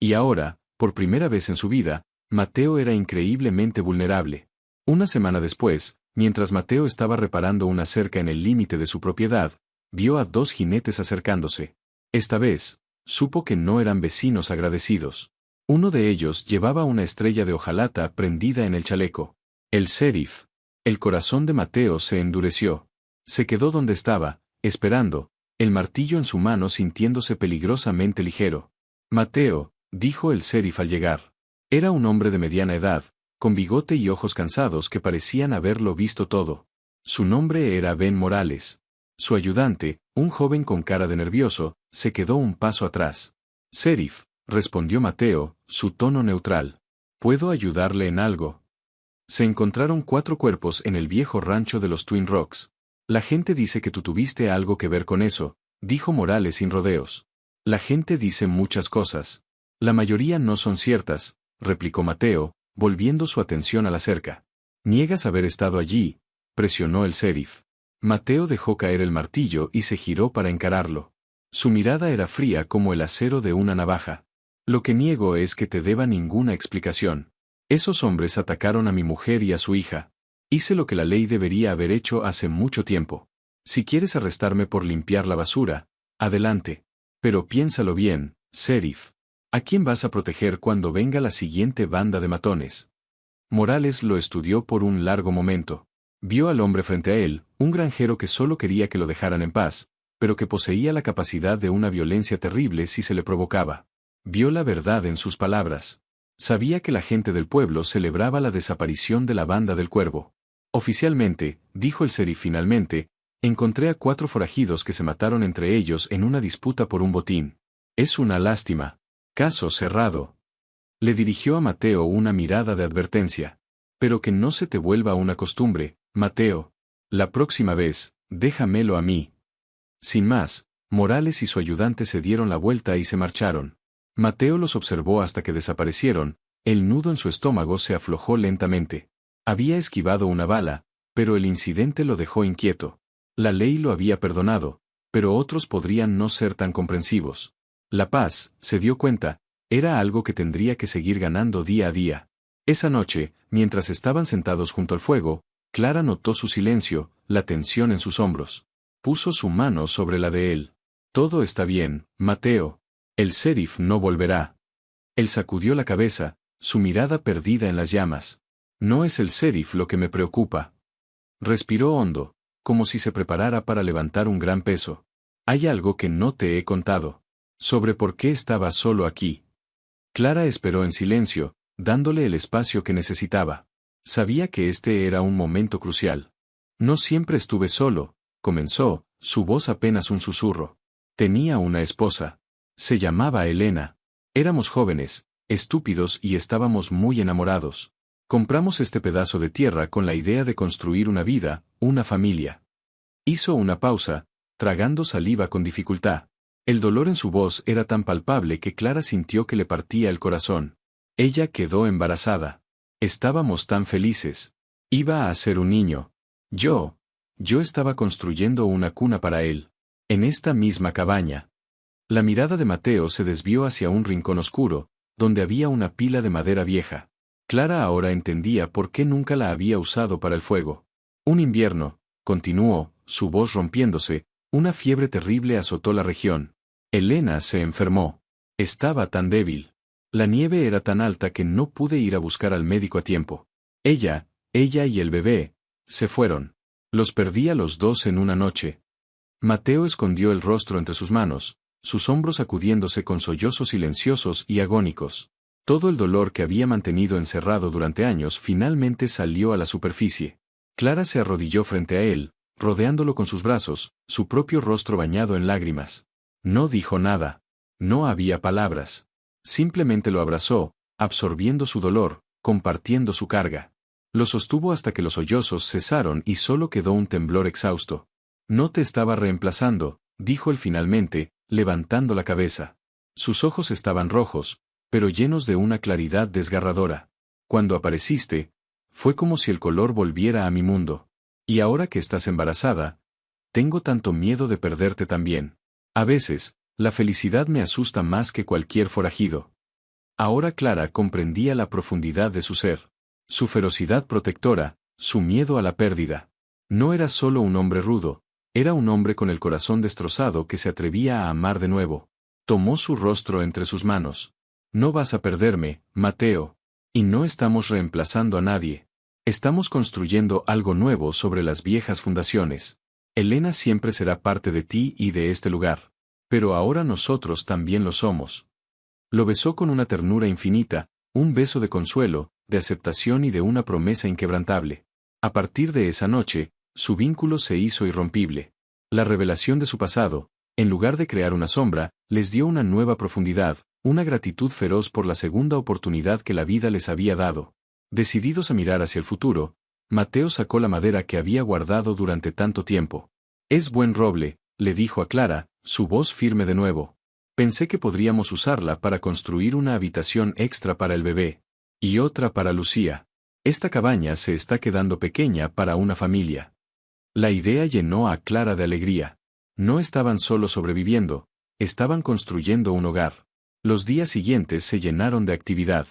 Y ahora, por primera vez en su vida, Mateo era increíblemente vulnerable. Una semana después, mientras Mateo estaba reparando una cerca en el límite de su propiedad, vio a 2 jinetes acercándose. Esta vez, supo que no eran vecinos agradecidos. Uno de ellos llevaba una estrella de hojalata prendida en el chaleco. El sheriff. El corazón de Mateo se endureció. Se quedó donde estaba, esperando, el martillo en su mano sintiéndose peligrosamente ligero. «Mateo», dijo el sheriff al llegar. Era un hombre de mediana edad, con bigote y ojos cansados que parecían haberlo visto todo. Su nombre era Ben Morales. Su ayudante, un joven con cara de nervioso, se quedó un paso atrás. «Sheriff», respondió Mateo, su tono neutral. «¿Puedo ayudarle en algo?» Se encontraron 4 cuerpos en el viejo rancho de los Twin Rocks. «La gente dice que tú tuviste algo que ver con eso», dijo Morales sin rodeos. «La gente dice muchas cosas. La mayoría no son ciertas», replicó Mateo, volviendo su atención a la cerca. «¿Niegas haber estado allí?», presionó el sheriff. Mateo dejó caer el martillo y se giró para encararlo. Su mirada era fría como el acero de una navaja. «Lo que niego es que te deba ninguna explicación. Esos hombres atacaron a mi mujer y a su hija. Hice lo que la ley debería haber hecho hace mucho tiempo. Si quieres arrestarme por limpiar la basura, adelante. Pero piénsalo bien, sheriff. ¿A quién vas a proteger cuando venga la siguiente banda de matones?» Morales lo estudió por un largo momento. Vio al hombre frente a él, un granjero que solo quería que lo dejaran en paz, pero que poseía la capacidad de una violencia terrible si se le provocaba. Vio la verdad en sus palabras. Sabía que la gente del pueblo celebraba la desaparición de la banda del cuervo. «Oficialmente», dijo el sheriff finalmente, «encontré a 4 forajidos que se mataron entre ellos en una disputa por un botín. Es una lástima. Caso cerrado». Le dirigió a Mateo una mirada de advertencia. «Pero que no se te vuelva una costumbre, Mateo. La próxima vez, déjamelo a mí». Sin más, Morales y su ayudante se dieron la vuelta y se marcharon. Mateo los observó hasta que desaparecieron, el nudo en su estómago se aflojó lentamente. Había esquivado una bala, pero el incidente lo dejó inquieto. La ley lo había perdonado, pero otros podrían no ser tan comprensivos. La paz, se dio cuenta, era algo que tendría que seguir ganando día a día. Esa noche, mientras estaban sentados junto al fuego, Clara notó su silencio, la tensión en sus hombros. Puso su mano sobre la de él. «Todo está bien, Mateo. El sheriff no volverá». Él sacudió la cabeza, su mirada perdida en las llamas. «No es el sheriff lo que me preocupa. Respiró hondo, como si se preparara para levantar un gran peso. Hay algo que no te he contado. Sobre por qué estaba solo aquí. Clara esperó en silencio, dándole el espacio que necesitaba. Sabía que este era un momento crucial. No siempre estuve solo, comenzó, su voz apenas un susurro. Tenía una esposa. Se llamaba Elena. Éramos jóvenes, estúpidos y estábamos muy enamorados. Compramos este pedazo de tierra con la idea de construir una vida, una familia. Hizo una pausa, tragando saliva con dificultad. El dolor en su voz era tan palpable que Clara sintió que le partía el corazón. Ella quedó embarazada. Estábamos tan felices. Iba a ser un niño. Yo estaba construyendo una cuna para él. En esta misma cabaña. La mirada de Mateo se desvió hacia un rincón oscuro, donde había una pila de madera vieja. Clara ahora entendía por qué nunca la había usado para el fuego. Un invierno, continuó, su voz rompiéndose, una fiebre terrible azotó la región. Elena se enfermó. Estaba tan débil. La nieve era tan alta que no pude ir a buscar al médico a tiempo. Ella y el bebé, se fueron. Los perdí a los dos en una noche. Mateo escondió el rostro entre sus manos, sus hombros sacudiéndose con sollozos silenciosos y agónicos. Todo el dolor que había mantenido encerrado durante años finalmente salió a la superficie. Clara se arrodilló frente a él, rodeándolo con sus brazos, su propio rostro bañado en lágrimas. No dijo nada. No había palabras. Simplemente lo abrazó, absorbiendo su dolor, compartiendo su carga. Lo sostuvo hasta que los sollozos cesaron y solo quedó un temblor exhausto. No te estaba reemplazando, dijo él finalmente, levantando la cabeza. Sus ojos estaban rojos, pero llenos de una claridad desgarradora. Cuando apareciste, fue como si el color volviera a mi mundo. Y ahora que estás embarazada, tengo tanto miedo de perderte también. A veces, la felicidad me asusta más que cualquier forajido. Ahora Clara comprendía la profundidad de su ser. Su ferocidad protectora, su miedo a la pérdida. No era solo un hombre rudo, era un hombre con el corazón destrozado que se atrevía a amar de nuevo. Tomó su rostro entre sus manos. No vas a perderme, Mateo. Y no estamos reemplazando a nadie. Estamos construyendo algo nuevo sobre las viejas fundaciones. Elena siempre será parte de ti y de este lugar. Pero ahora nosotros también lo somos. Lo besó con una ternura infinita, un beso de consuelo, de aceptación y de una promesa inquebrantable. A partir de esa noche, su vínculo se hizo irrompible. La revelación de su pasado, en lugar de crear una sombra, les dio una nueva profundidad, una gratitud feroz por la segunda oportunidad que la vida les había dado. Decididos a mirar hacia el futuro, Mateo sacó la madera que había guardado durante tanto tiempo. Es buen roble, le dijo a Clara, su voz firme de nuevo. Pensé que podríamos usarla para construir una habitación extra para el bebé. Y otra para Lucía. Esta cabaña se está quedando pequeña para una familia. La idea llenó a Clara de alegría. No estaban solo sobreviviendo, estaban construyendo un hogar. Los días siguientes se llenaron de actividad.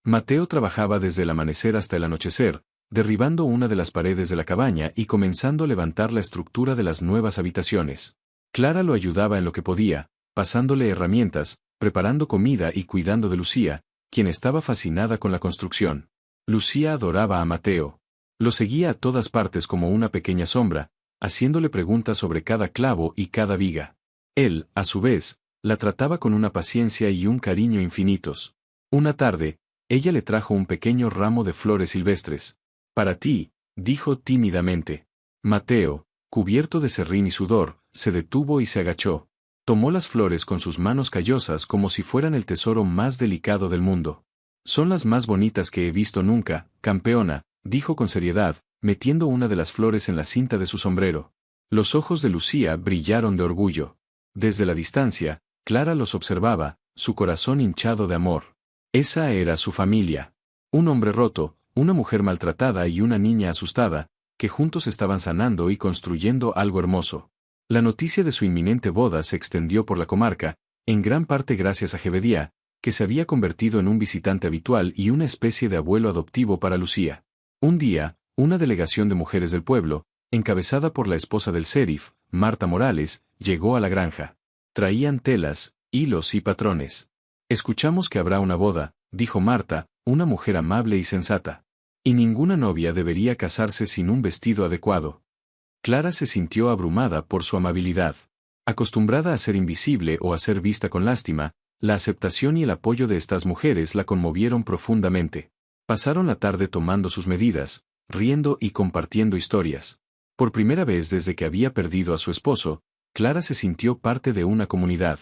Mateo trabajaba desde el amanecer hasta el anochecer, derribando una de las paredes de la cabaña y comenzando a levantar la estructura de las nuevas habitaciones. Clara lo ayudaba en lo que podía, pasándole herramientas, preparando comida y cuidando de Lucía, quien estaba fascinada con la construcción. Lucía adoraba a Mateo. Lo seguía a todas partes como una pequeña sombra, haciéndole preguntas sobre cada clavo y cada viga. Él, a su vez, la trataba con una paciencia y un cariño infinitos. Una tarde, ella le trajo un pequeño ramo de flores silvestres. Para ti, dijo tímidamente. Mateo, cubierto de serrín y sudor, se detuvo y se agachó. Tomó las flores con sus manos callosas como si fueran el tesoro más delicado del mundo. Son las más bonitas que he visto nunca, campeona, dijo con seriedad, metiendo una de las flores en la cinta de su sombrero. Los ojos de Lucía brillaron de orgullo. Desde la distancia, Clara los observaba, su corazón hinchado de amor. Esa era su familia. Un hombre roto, una mujer maltratada y una niña asustada, que juntos estaban sanando y construyendo algo hermoso. La noticia de su inminente boda se extendió por la comarca, en gran parte gracias a Jebedía, que se había convertido en un visitante habitual y una especie de abuelo adoptivo para Lucía. Un día, una delegación de mujeres del pueblo, encabezada por la esposa del sheriff, Marta Morales, llegó a la granja. Traían telas, hilos y patrones. Escuchamos que habrá una boda, dijo Marta, una mujer amable y sensata. Y ninguna novia debería casarse sin un vestido adecuado. Clara se sintió abrumada por su amabilidad. Acostumbrada a ser invisible o a ser vista con lástima, la aceptación y el apoyo de estas mujeres la conmovieron profundamente. Pasaron la tarde tomando sus medidas, riendo y compartiendo historias. Por primera vez desde que había perdido a su esposo, Clara se sintió parte de una comunidad.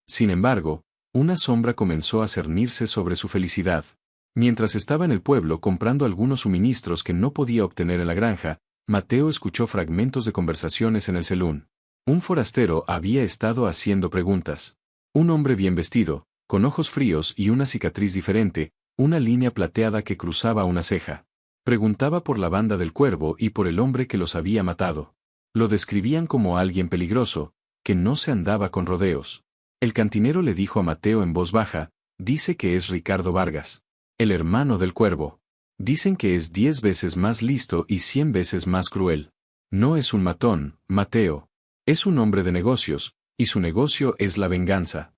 Sin embargo, una sombra comenzó a cernirse sobre su felicidad. Mientras estaba en el pueblo comprando algunos suministros que no podía obtener en la granja, Mateo escuchó fragmentos de conversaciones en el salón. Un forastero había estado haciendo preguntas. Un hombre bien vestido, con ojos fríos y una cicatriz diferente, una línea plateada que cruzaba una ceja. Preguntaba por la banda del Cuervo y por el hombre que los había matado. Lo describían como alguien peligroso, que no se andaba con rodeos. El cantinero le dijo a Mateo en voz baja, dice que es Ricardo Vargas, el hermano del Cuervo. Dicen que es 10 veces más listo y 100 veces más cruel. No es un matón, Mateo. Es un hombre de negocios, y su negocio es la venganza.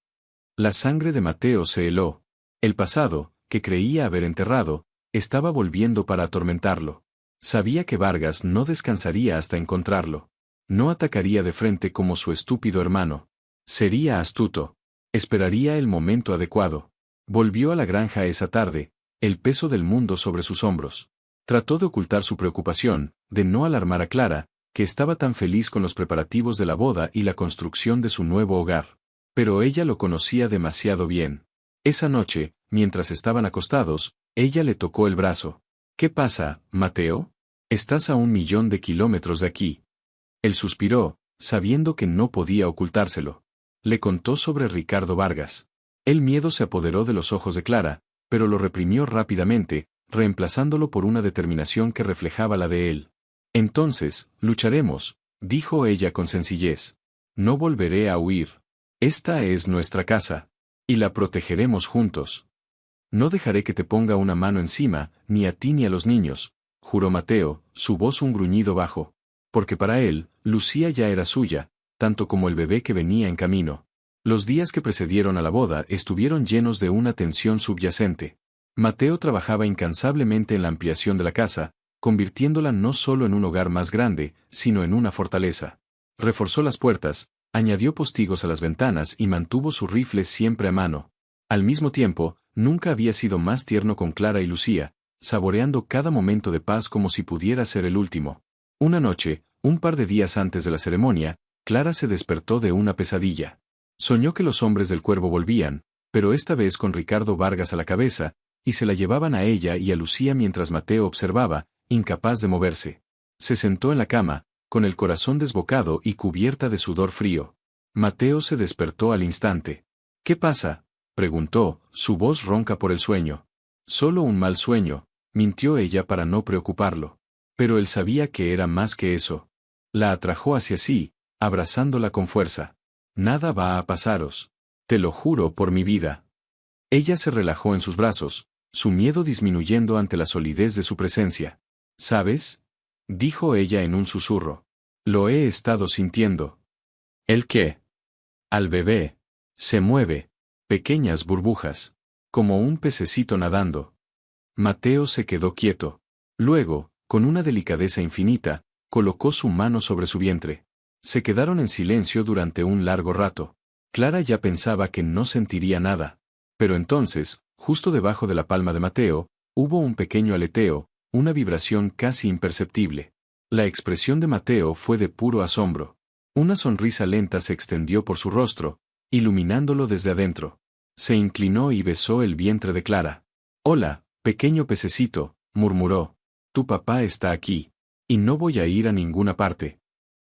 La sangre de Mateo se heló. El pasado, que creía haber enterrado, estaba volviendo para atormentarlo. Sabía que Vargas no descansaría hasta encontrarlo. No atacaría de frente como su estúpido hermano. Sería astuto. Esperaría el momento adecuado. Volvió a la granja esa tarde, el peso del mundo sobre sus hombros. Trató de ocultar su preocupación, de no alarmar a Clara, que estaba tan feliz con los preparativos de la boda y la construcción de su nuevo hogar. Pero ella lo conocía demasiado bien. Esa noche, mientras estaban acostados, ella le tocó el brazo. ¿Qué pasa, Mateo? Estás a 1.000.000 de kilómetros de aquí. Él suspiró, sabiendo que no podía ocultárselo. Le contó sobre Ricardo Vargas. El miedo se apoderó de los ojos de Clara, pero lo reprimió rápidamente, reemplazándolo por una determinación que reflejaba la de él. Entonces, lucharemos, dijo ella con sencillez. No volveré a huir. Esta es nuestra casa. Y la protegeremos juntos. No dejaré que te ponga una mano encima, ni a ti ni a los niños, juró Mateo, su voz un gruñido bajo. Porque para él, Lucía ya era suya, tanto como el bebé que venía en camino. Los días que precedieron a la boda estuvieron llenos de una tensión subyacente. Mateo trabajaba incansablemente en la ampliación de la casa, convirtiéndola no solo en un hogar más grande, sino en una fortaleza. Reforzó las puertas, añadió postigos a las ventanas y mantuvo su rifle siempre a mano. Al mismo tiempo, nunca había sido más tierno con Clara y Lucía, saboreando cada momento de paz como si pudiera ser el último. Una noche, un par de días antes de la ceremonia, Clara se despertó de una pesadilla. Soñó que los hombres del Cuervo volvían, pero esta vez con Ricardo Vargas a la cabeza, y se la llevaban a ella y a Lucía mientras Mateo observaba, incapaz de moverse. Se sentó en la cama, con el corazón desbocado y cubierta de sudor frío. Mateo se despertó al instante. ¿Qué pasa?, preguntó, su voz ronca por el sueño. Solo un mal sueño, mintió ella para no preocuparlo. Pero él sabía que era más que eso. La atrajo hacia sí, abrazándola con fuerza. Nada va a pasaros. Te lo juro por mi vida. Ella se relajó en sus brazos, su miedo disminuyendo ante la solidez de su presencia. ¿Sabes?, dijo ella en un susurro. Lo he estado sintiendo. ¿El qué? Al bebé. Se mueve. Pequeñas burbujas. Como un pececito nadando. Mateo se quedó quieto. Luego, con una delicadeza infinita, colocó su mano sobre su vientre. Se quedaron en silencio durante un largo rato. Clara ya pensaba que no sentiría nada. Pero entonces, justo debajo de la palma de Mateo, hubo un pequeño aleteo, una vibración casi imperceptible. La expresión de Mateo fue de puro asombro. Una sonrisa lenta se extendió por su rostro, iluminándolo desde adentro. Se inclinó y besó el vientre de Clara. «Hola, pequeño pececito», murmuró. «Tu papá está aquí. Y no voy a ir a ninguna parte».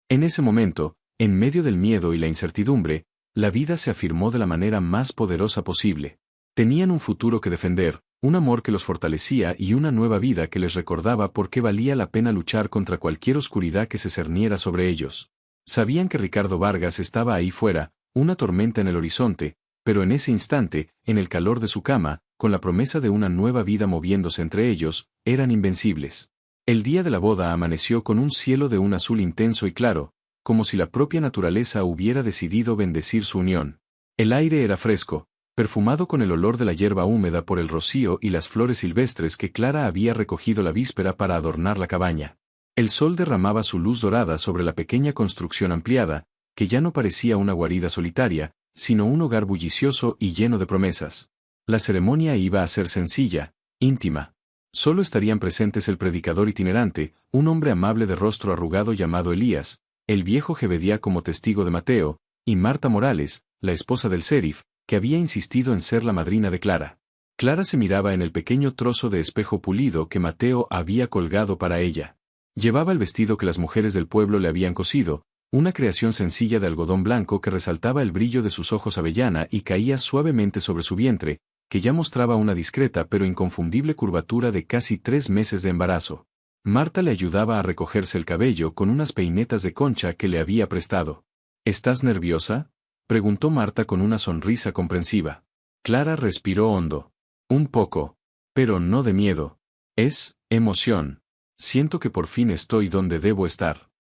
En ese momento, en medio del miedo y la incertidumbre, la vida se afirmó de la manera más poderosa posible. Tenían un futuro que defender, un amor que los fortalecía y una nueva vida que les recordaba por qué valía la pena luchar contra cualquier oscuridad que se cerniera sobre ellos. Sabían que Ricardo Vargas estaba ahí fuera, una tormenta en el horizonte, pero en ese instante, en el calor de su cama, con la promesa de una nueva vida moviéndose entre ellos, eran invencibles. El día de la boda amaneció con un cielo de un azul intenso y claro, como si la propia naturaleza hubiera decidido bendecir su unión. El aire era fresco, perfumado con el olor de la hierba húmeda por el rocío y las flores silvestres que Clara había recogido la víspera para adornar la cabaña. El sol derramaba su luz dorada sobre la pequeña construcción ampliada, que ya no parecía una guarida solitaria, sino un hogar bullicioso y lleno de promesas. La ceremonia iba a ser sencilla, íntima. Solo estarían presentes el predicador itinerante, un hombre amable de rostro arrugado llamado Elías, el viejo Jebedía como testigo de Mateo, y Marta Morales, la esposa del sheriff, que había insistido en ser la madrina de Clara. Clara se miraba en el pequeño trozo de espejo pulido que Mateo había colgado para ella. Llevaba el vestido que las mujeres del pueblo le habían cosido, una creación sencilla de algodón blanco que resaltaba el brillo de sus ojos avellana y caía suavemente sobre su vientre, que ya mostraba una discreta pero inconfundible curvatura de casi 3 meses de embarazo. Marta le ayudaba a recogerse el cabello con unas peinetas de concha que le había prestado. ¿Estás nerviosa?, preguntó Marta con una sonrisa comprensiva. Clara respiró hondo. Un poco. Pero no de miedo. Es emoción. Siento que por fin estoy donde debo estar.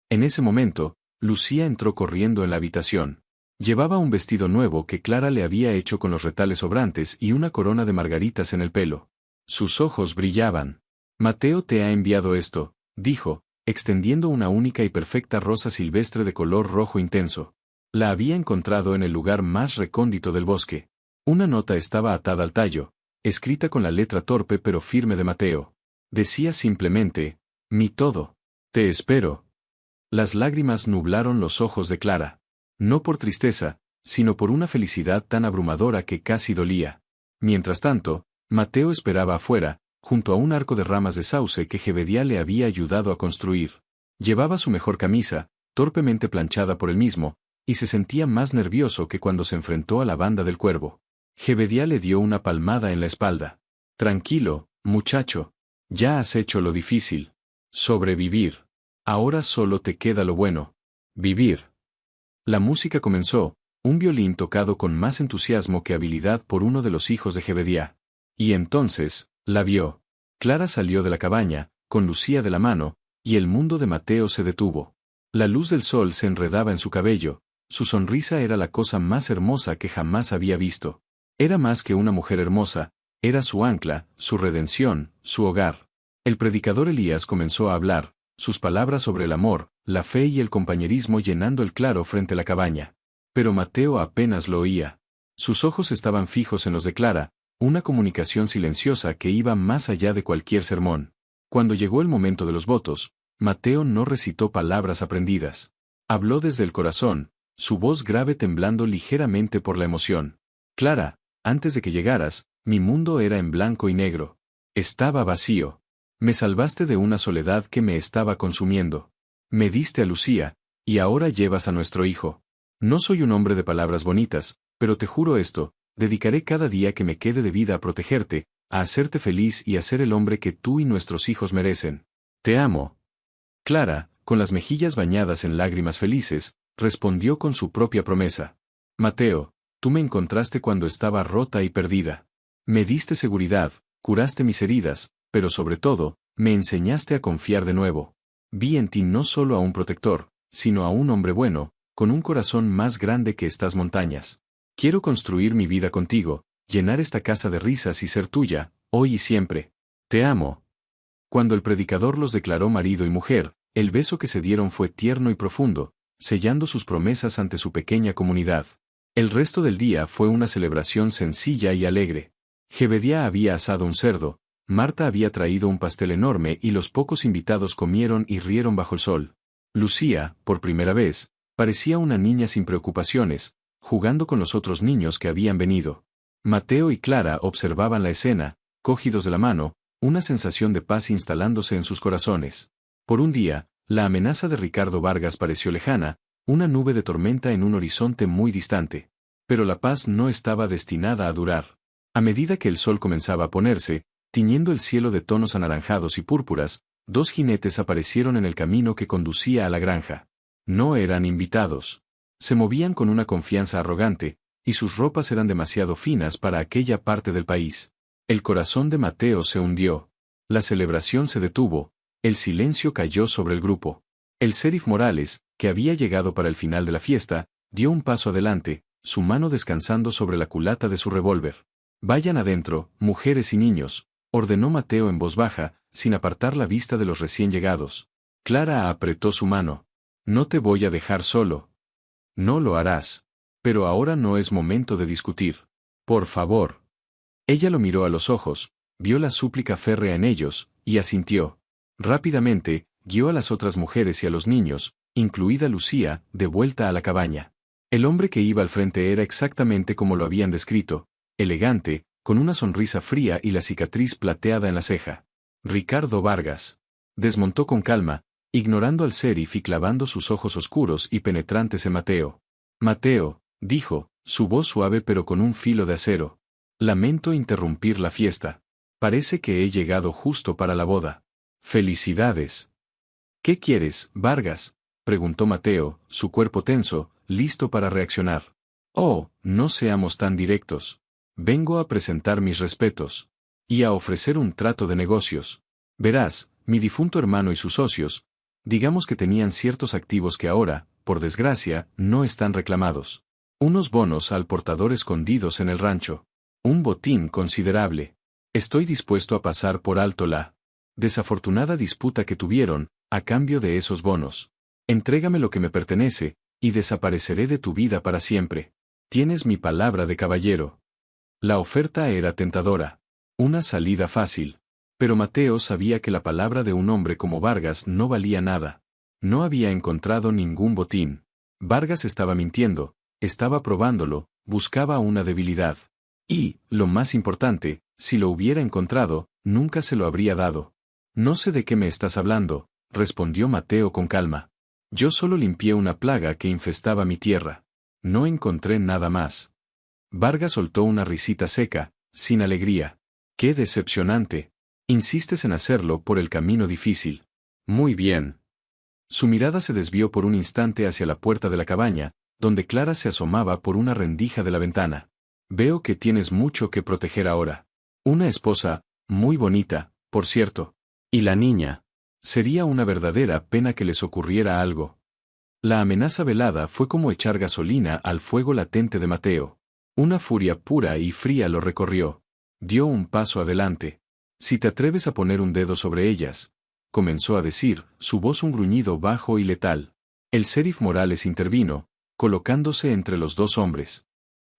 En ese momento, Lucía entró corriendo en la habitación. Llevaba un vestido nuevo que Clara le había hecho con los retales sobrantes y una corona de margaritas en el pelo. Sus ojos brillaban. Mateo te ha enviado esto, dijo, extendiendo una única y perfecta rosa silvestre de color rojo intenso. La había encontrado en el lugar más recóndito del bosque. Una nota estaba atada al tallo, escrita con la letra torpe pero firme de Mateo. Decía simplemente, mi todo. Te espero. Las lágrimas nublaron los ojos de Clara. No por tristeza, sino por una felicidad tan abrumadora que casi dolía. Mientras tanto, Mateo esperaba afuera, junto a un arco de ramas de sauce que Jebedía le había ayudado a construir. Llevaba su mejor camisa, torpemente planchada por él mismo, y se sentía más nervioso que cuando se enfrentó a la banda del cuervo. Jebedía le dio una palmada en la espalda. Tranquilo, muchacho. Ya has hecho lo difícil. Sobrevivir. Ahora solo te queda lo bueno. Vivir. La música comenzó, un violín tocado con más entusiasmo que habilidad por uno de los hijos de Jebedía. Y entonces, la vio. Clara salió de la cabaña, con Lucía de la mano, y el mundo de Mateo se detuvo. La luz del sol se enredaba en su cabello, su sonrisa era la cosa más hermosa que jamás había visto. Era más que una mujer hermosa, era su ancla, su redención, su hogar. El predicador Elías comenzó a hablar, sus palabras sobre el amor, la fe y el compañerismo llenando el claro frente a la cabaña. Pero Mateo apenas lo oía. Sus ojos estaban fijos en los de Clara, una comunicación silenciosa que iba más allá de cualquier sermón. Cuando llegó el momento de los votos, Mateo no recitó palabras aprendidas. Habló desde el corazón, su voz grave temblando ligeramente por la emoción. Clara, antes de que llegaras, mi mundo era en blanco y negro. Estaba vacío. Me salvaste de una soledad que me estaba consumiendo. Me diste a Lucía, y ahora llevas a nuestro hijo. No soy un hombre de palabras bonitas, pero te juro esto, dedicaré cada día que me quede de vida a protegerte, a hacerte feliz y a ser el hombre que tú y nuestros hijos merecen. Te amo. Clara, con las mejillas bañadas en lágrimas felices, respondió con su propia promesa. Mateo, tú me encontraste cuando estaba rota y perdida. Me diste seguridad, curaste mis heridas, pero sobre todo, me enseñaste a confiar de nuevo. Vi en ti no solo a un protector, sino a un hombre bueno, con un corazón más grande que estas montañas. Quiero construir mi vida contigo, llenar esta casa de risas y ser tuya, hoy y siempre. Te amo. Cuando el predicador los declaró marido y mujer, el beso que se dieron fue tierno y profundo, sellando sus promesas ante su pequeña comunidad. El resto del día fue una celebración sencilla y alegre. Jebedía había asado un cerdo, Marta había traído un pastel enorme y los pocos invitados comieron y rieron bajo el sol. Lucía, por primera vez, parecía una niña sin preocupaciones, jugando con los otros niños que habían venido. Mateo y Clara observaban la escena, cogidos de la mano, una sensación de paz instalándose en sus corazones. Por un día, la amenaza de Ricardo Vargas pareció lejana, una nube de tormenta en un horizonte muy distante. Pero la paz no estaba destinada a durar. A medida que el sol comenzaba a ponerse, tiñendo el cielo de tonos anaranjados y púrpuras, 2 jinetes aparecieron en el camino que conducía a la granja. No eran invitados. Se movían con una confianza arrogante, y sus ropas eran demasiado finas para aquella parte del país. El corazón de Mateo se hundió. La celebración se detuvo, el silencio cayó sobre el grupo. El sheriff Morales, que había llegado para el final de la fiesta, dio un paso adelante, su mano descansando sobre la culata de su revólver. Vayan adentro, mujeres y niños, ordenó Mateo en voz baja, sin apartar la vista de los recién llegados. Clara apretó su mano. No te voy a dejar solo. No lo harás. Pero ahora no es momento de discutir. Por favor. Ella lo miró a los ojos, vio la súplica férrea en ellos, y asintió. Rápidamente, guió a las otras mujeres y a los niños, incluida Lucía, de vuelta a la cabaña. El hombre que iba al frente era exactamente como lo habían descrito, elegante, con una sonrisa fría y la cicatriz plateada en la ceja. Ricardo Vargas. Desmontó con calma, ignorando al sheriff y clavando sus ojos oscuros y penetrantes en Mateo. Mateo, dijo, su voz suave pero con un filo de acero. Lamento interrumpir la fiesta. Parece que he llegado justo para la boda. Felicidades. ¿Qué quieres, Vargas? Preguntó Mateo, su cuerpo tenso, listo para reaccionar. Oh, no seamos tan directos. Vengo a presentar mis respetos. Y a ofrecer un trato de negocios. Verás, mi difunto hermano y sus socios, digamos que tenían ciertos activos que ahora, por desgracia, no están reclamados. Unos bonos al portador escondidos en el rancho. Un botín considerable. Estoy dispuesto a pasar por alto la desafortunada disputa que tuvieron, a cambio de esos bonos. Entrégame lo que me pertenece, y desapareceré de tu vida para siempre. Tienes mi palabra de caballero. La oferta era tentadora. Una salida fácil. Pero Mateo sabía que la palabra de un hombre como Vargas no valía nada. No había encontrado ningún botín. Vargas estaba mintiendo, estaba probándolo, buscaba una debilidad. Y, lo más importante, si lo hubiera encontrado, nunca se lo habría dado. No sé de qué me estás hablando, respondió Mateo con calma. Yo solo limpié una plaga que infestaba mi tierra. No encontré nada más. Vargas soltó una risita seca, sin alegría. ¡Qué decepcionante! Insistes en hacerlo por el camino difícil. Muy bien. Su mirada se desvió por un instante hacia la puerta de la cabaña, donde Clara se asomaba por una rendija de la ventana. Veo que tienes mucho que proteger ahora. Una esposa, muy bonita, por cierto. Y la niña. Sería una verdadera pena que les ocurriera algo. La amenaza velada fue como echar gasolina al fuego latente de Mateo. Una furia pura y fría lo recorrió. Dio un paso adelante. Si te atreves a poner un dedo sobre ellas, comenzó a decir, su voz un gruñido bajo y letal. El sheriff Morales intervino, colocándose entre los dos hombres.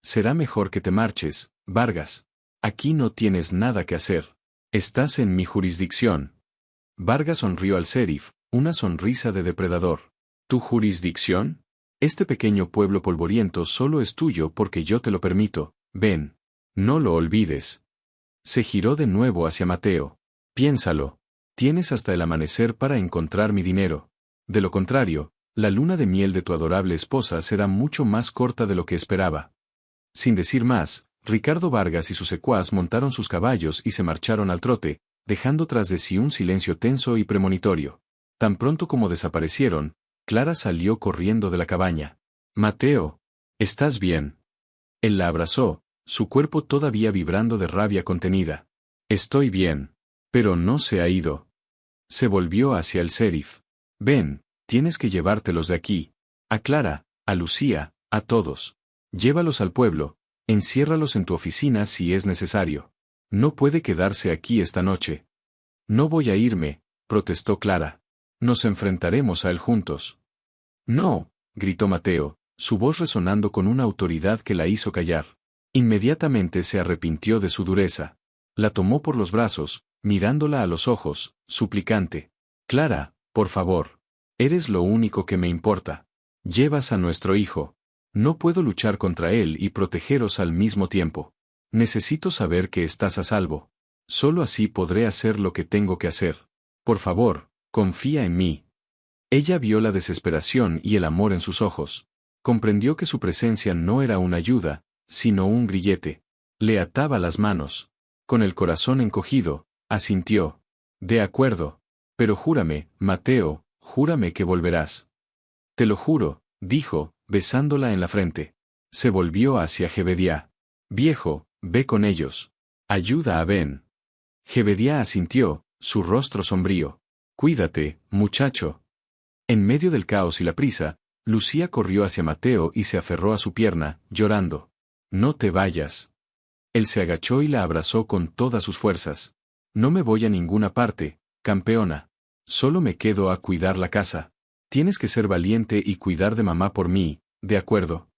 Será mejor que te marches, Vargas. Aquí no tienes nada que hacer. Estás en mi jurisdicción. Vargas sonrió al sheriff, una sonrisa de depredador. ¿Tu jurisdicción? Este pequeño pueblo polvoriento solo es tuyo porque yo te lo permito. Ven. No lo olvides. Se giró de nuevo hacia Mateo. Piénsalo. Tienes hasta el amanecer para encontrar mi dinero. De lo contrario, la luna de miel de tu adorable esposa será mucho más corta de lo que esperaba. Sin decir más, Ricardo Vargas y su secuaz montaron sus caballos y se marcharon al trote, dejando tras de sí un silencio tenso y premonitorio. Tan pronto como desaparecieron, Clara salió corriendo de la cabaña. Mateo, ¿estás bien? Él la abrazó, su cuerpo todavía vibrando de rabia contenida. Estoy bien. Pero no se ha ido. Se volvió hacia el sheriff. Ven, tienes que llevártelos de aquí. A Clara, a Lucía, a todos. Llévalos al pueblo, enciérralos en tu oficina si es necesario. No puede quedarse aquí esta noche. No voy a irme, protestó Clara. Nos enfrentaremos a él juntos. No, gritó Mateo, su voz resonando con una autoridad que la hizo callar. Inmediatamente se arrepintió de su dureza. La tomó por los brazos, mirándola a los ojos, suplicante. Clara, por favor. Eres lo único que me importa. Llevas a nuestro hijo. No puedo luchar contra él y protegeros al mismo tiempo. Necesito saber que estás a salvo. Solo así podré hacer lo que tengo que hacer. Por favor, confía en mí. Ella vio la desesperación y el amor en sus ojos. Comprendió que su presencia no era una ayuda, sino un grillete. Le ataba las manos. Con el corazón encogido, asintió. De acuerdo. Pero júrame, Mateo, júrame que volverás. Te lo juro, dijo, besándola en la frente. Se volvió hacia Jebediá. Viejo, ve con ellos. Ayuda a Ben. Jebediá asintió, su rostro sombrío. Cuídate, muchacho. En medio del caos y la prisa, Lucía corrió hacia Mateo y se aferró a su pierna, llorando. «No te vayas». Él se agachó y la abrazó con todas sus fuerzas. «No me voy a ninguna parte, campeona. Solo me quedo a cuidar la casa. Tienes que ser valiente y cuidar de mamá por mí, ¿de acuerdo?».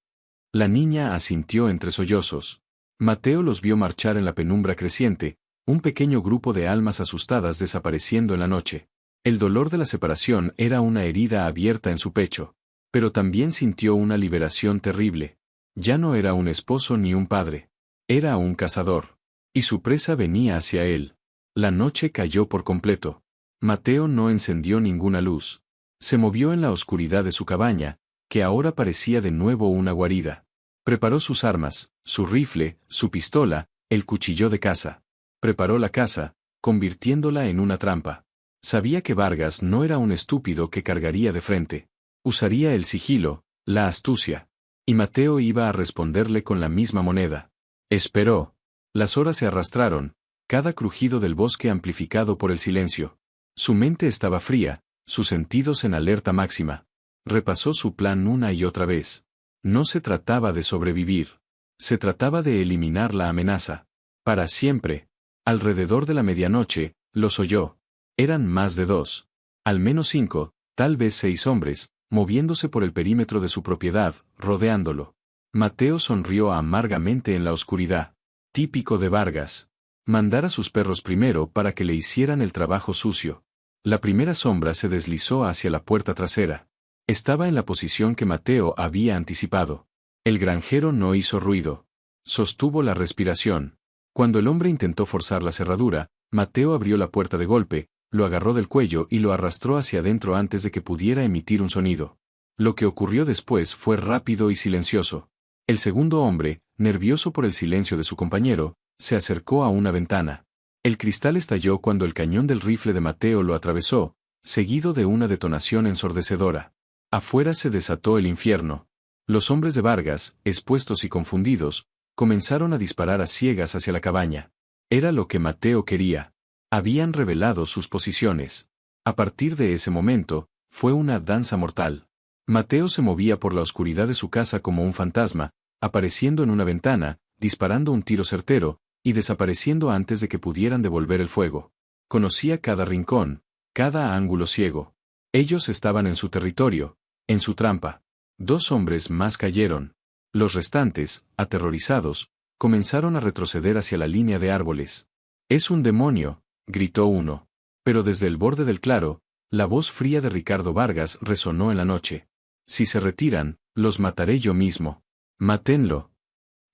La niña asintió entre sollozos. Mateo los vio marchar en la penumbra creciente, un pequeño grupo de almas asustadas desapareciendo en la noche. El dolor de la separación era una herida abierta en su pecho. Pero también sintió una liberación terrible. Ya no era un esposo ni un padre. Era un cazador. Y su presa venía hacia él. La noche cayó por completo. Mateo no encendió ninguna luz. Se movió en la oscuridad de su cabaña, que ahora parecía de nuevo una guarida. Preparó sus armas, su rifle, su pistola, el cuchillo de caza. Preparó la casa, convirtiéndola en una trampa. Sabía que Vargas no era un estúpido que cargaría de frente. Usaría el sigilo, la astucia. Y Mateo iba a responderle con la misma moneda. Esperó. Las horas se arrastraron, cada crujido del bosque amplificado por el silencio. Su mente estaba fría, sus sentidos en alerta máxima. Repasó su plan una y otra vez. No se trataba de sobrevivir. Se trataba de eliminar la amenaza. Para siempre. Alrededor de la medianoche, los oyó. Eran más de 2. Al menos 5, tal vez 6 hombres, moviéndose por el perímetro de su propiedad, rodeándolo. Mateo sonrió amargamente en la oscuridad. Típico de Vargas. Mandar a sus perros primero para que le hicieran el trabajo sucio. La primera sombra se deslizó hacia la puerta trasera. Estaba en la posición que Mateo había anticipado. El granjero no hizo ruido. Sostuvo la respiración. Cuando el hombre intentó forzar la cerradura, Mateo abrió la puerta de golpe, lo agarró del cuello y lo arrastró hacia adentro antes de que pudiera emitir un sonido. Lo que ocurrió después fue rápido y silencioso. El segundo hombre, nervioso por el silencio de su compañero, se acercó a una ventana. El cristal estalló cuando el cañón del rifle de Mateo lo atravesó, seguido de una detonación ensordecedora. Afuera se desató el infierno. Los hombres de Vargas, expuestos y confundidos, comenzaron a disparar a ciegas hacia la cabaña. Era lo que Mateo quería. Habían revelado sus posiciones. A partir de ese momento, fue una danza mortal. Mateo se movía por la oscuridad de su casa como un fantasma, apareciendo en una ventana, disparando un tiro certero, y desapareciendo antes de que pudieran devolver el fuego. Conocía cada rincón, cada ángulo ciego. Ellos estaban en su territorio, en su trampa. 2 hombres más cayeron. Los restantes, aterrorizados, comenzaron a retroceder hacia la línea de árboles. «Es un demonio», gritó uno. Pero desde el borde del claro, la voz fría de Ricardo Vargas resonó en la noche. «Si se retiran, los mataré yo mismo. Mátenlo».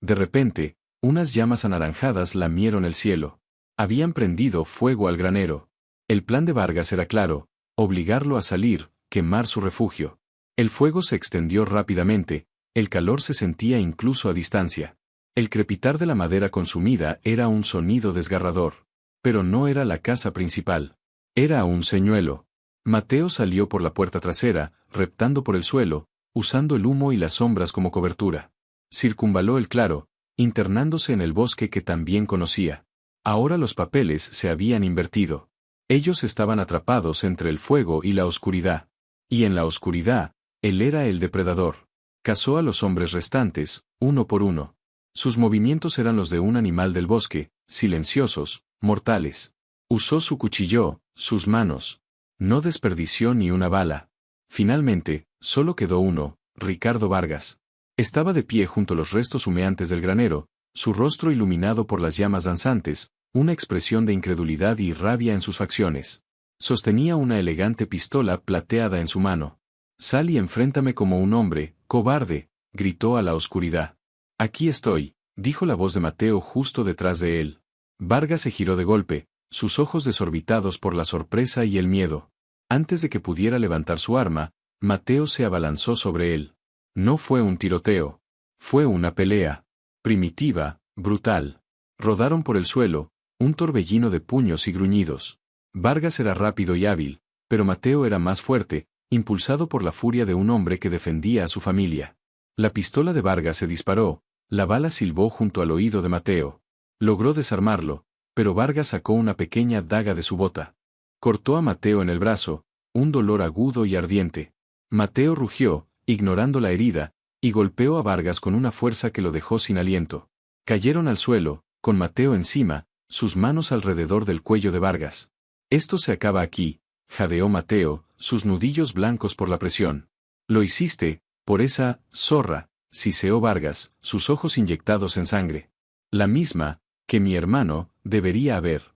De repente, unas llamas anaranjadas lamieron el cielo. Habían prendido fuego al granero. El plan de Vargas era claro: obligarlo a salir, quemar su refugio. El fuego se extendió rápidamente, el calor se sentía incluso a distancia. El crepitar de la madera consumida era un sonido desgarrador. Pero no era la casa principal. Era un señuelo. Mateo salió por la puerta trasera, reptando por el suelo, usando el humo y las sombras como cobertura. Circunvaló el claro, internándose en el bosque que también conocía. Ahora los papeles se habían invertido. Ellos estaban atrapados entre el fuego y la oscuridad. Y en la oscuridad, él era el depredador. Cazó a los hombres restantes, uno por uno. Sus movimientos eran los de un animal del bosque, silenciosos, mortales. Usó su cuchillo, sus manos. No desperdició ni una bala. Finalmente, solo quedó uno, Ricardo Vargas. Estaba de pie junto a los restos humeantes del granero, su rostro iluminado por las llamas danzantes, una expresión de incredulidad y rabia en sus facciones. Sostenía una elegante pistola plateada en su mano. «Sal y enfréntame como un hombre, cobarde», gritó a la oscuridad. «Aquí estoy», dijo la voz de Mateo justo detrás de él. Vargas se giró de golpe, sus ojos desorbitados por la sorpresa y el miedo. Antes de que pudiera levantar su arma, Mateo se abalanzó sobre él. No fue un tiroteo. Fue una pelea. Primitiva, brutal. Rodaron por el suelo, un torbellino de puños y gruñidos. Vargas era rápido y hábil, pero Mateo era más fuerte, impulsado por la furia de un hombre que defendía a su familia. La pistola de Vargas se disparó, la bala silbó junto al oído de Mateo. Logró desarmarlo, pero Vargas sacó una pequeña daga de su bota. Cortó a Mateo en el brazo, un dolor agudo y ardiente. Mateo rugió, ignorando la herida, y golpeó a Vargas con una fuerza que lo dejó sin aliento. Cayeron al suelo, con Mateo encima, sus manos alrededor del cuello de Vargas. Esto se acaba aquí, jadeó Mateo, sus nudillos blancos por la presión. Lo hiciste, por esa zorra, siseó Vargas, sus ojos inyectados en sangre. La misma, que mi hermano, debería haber.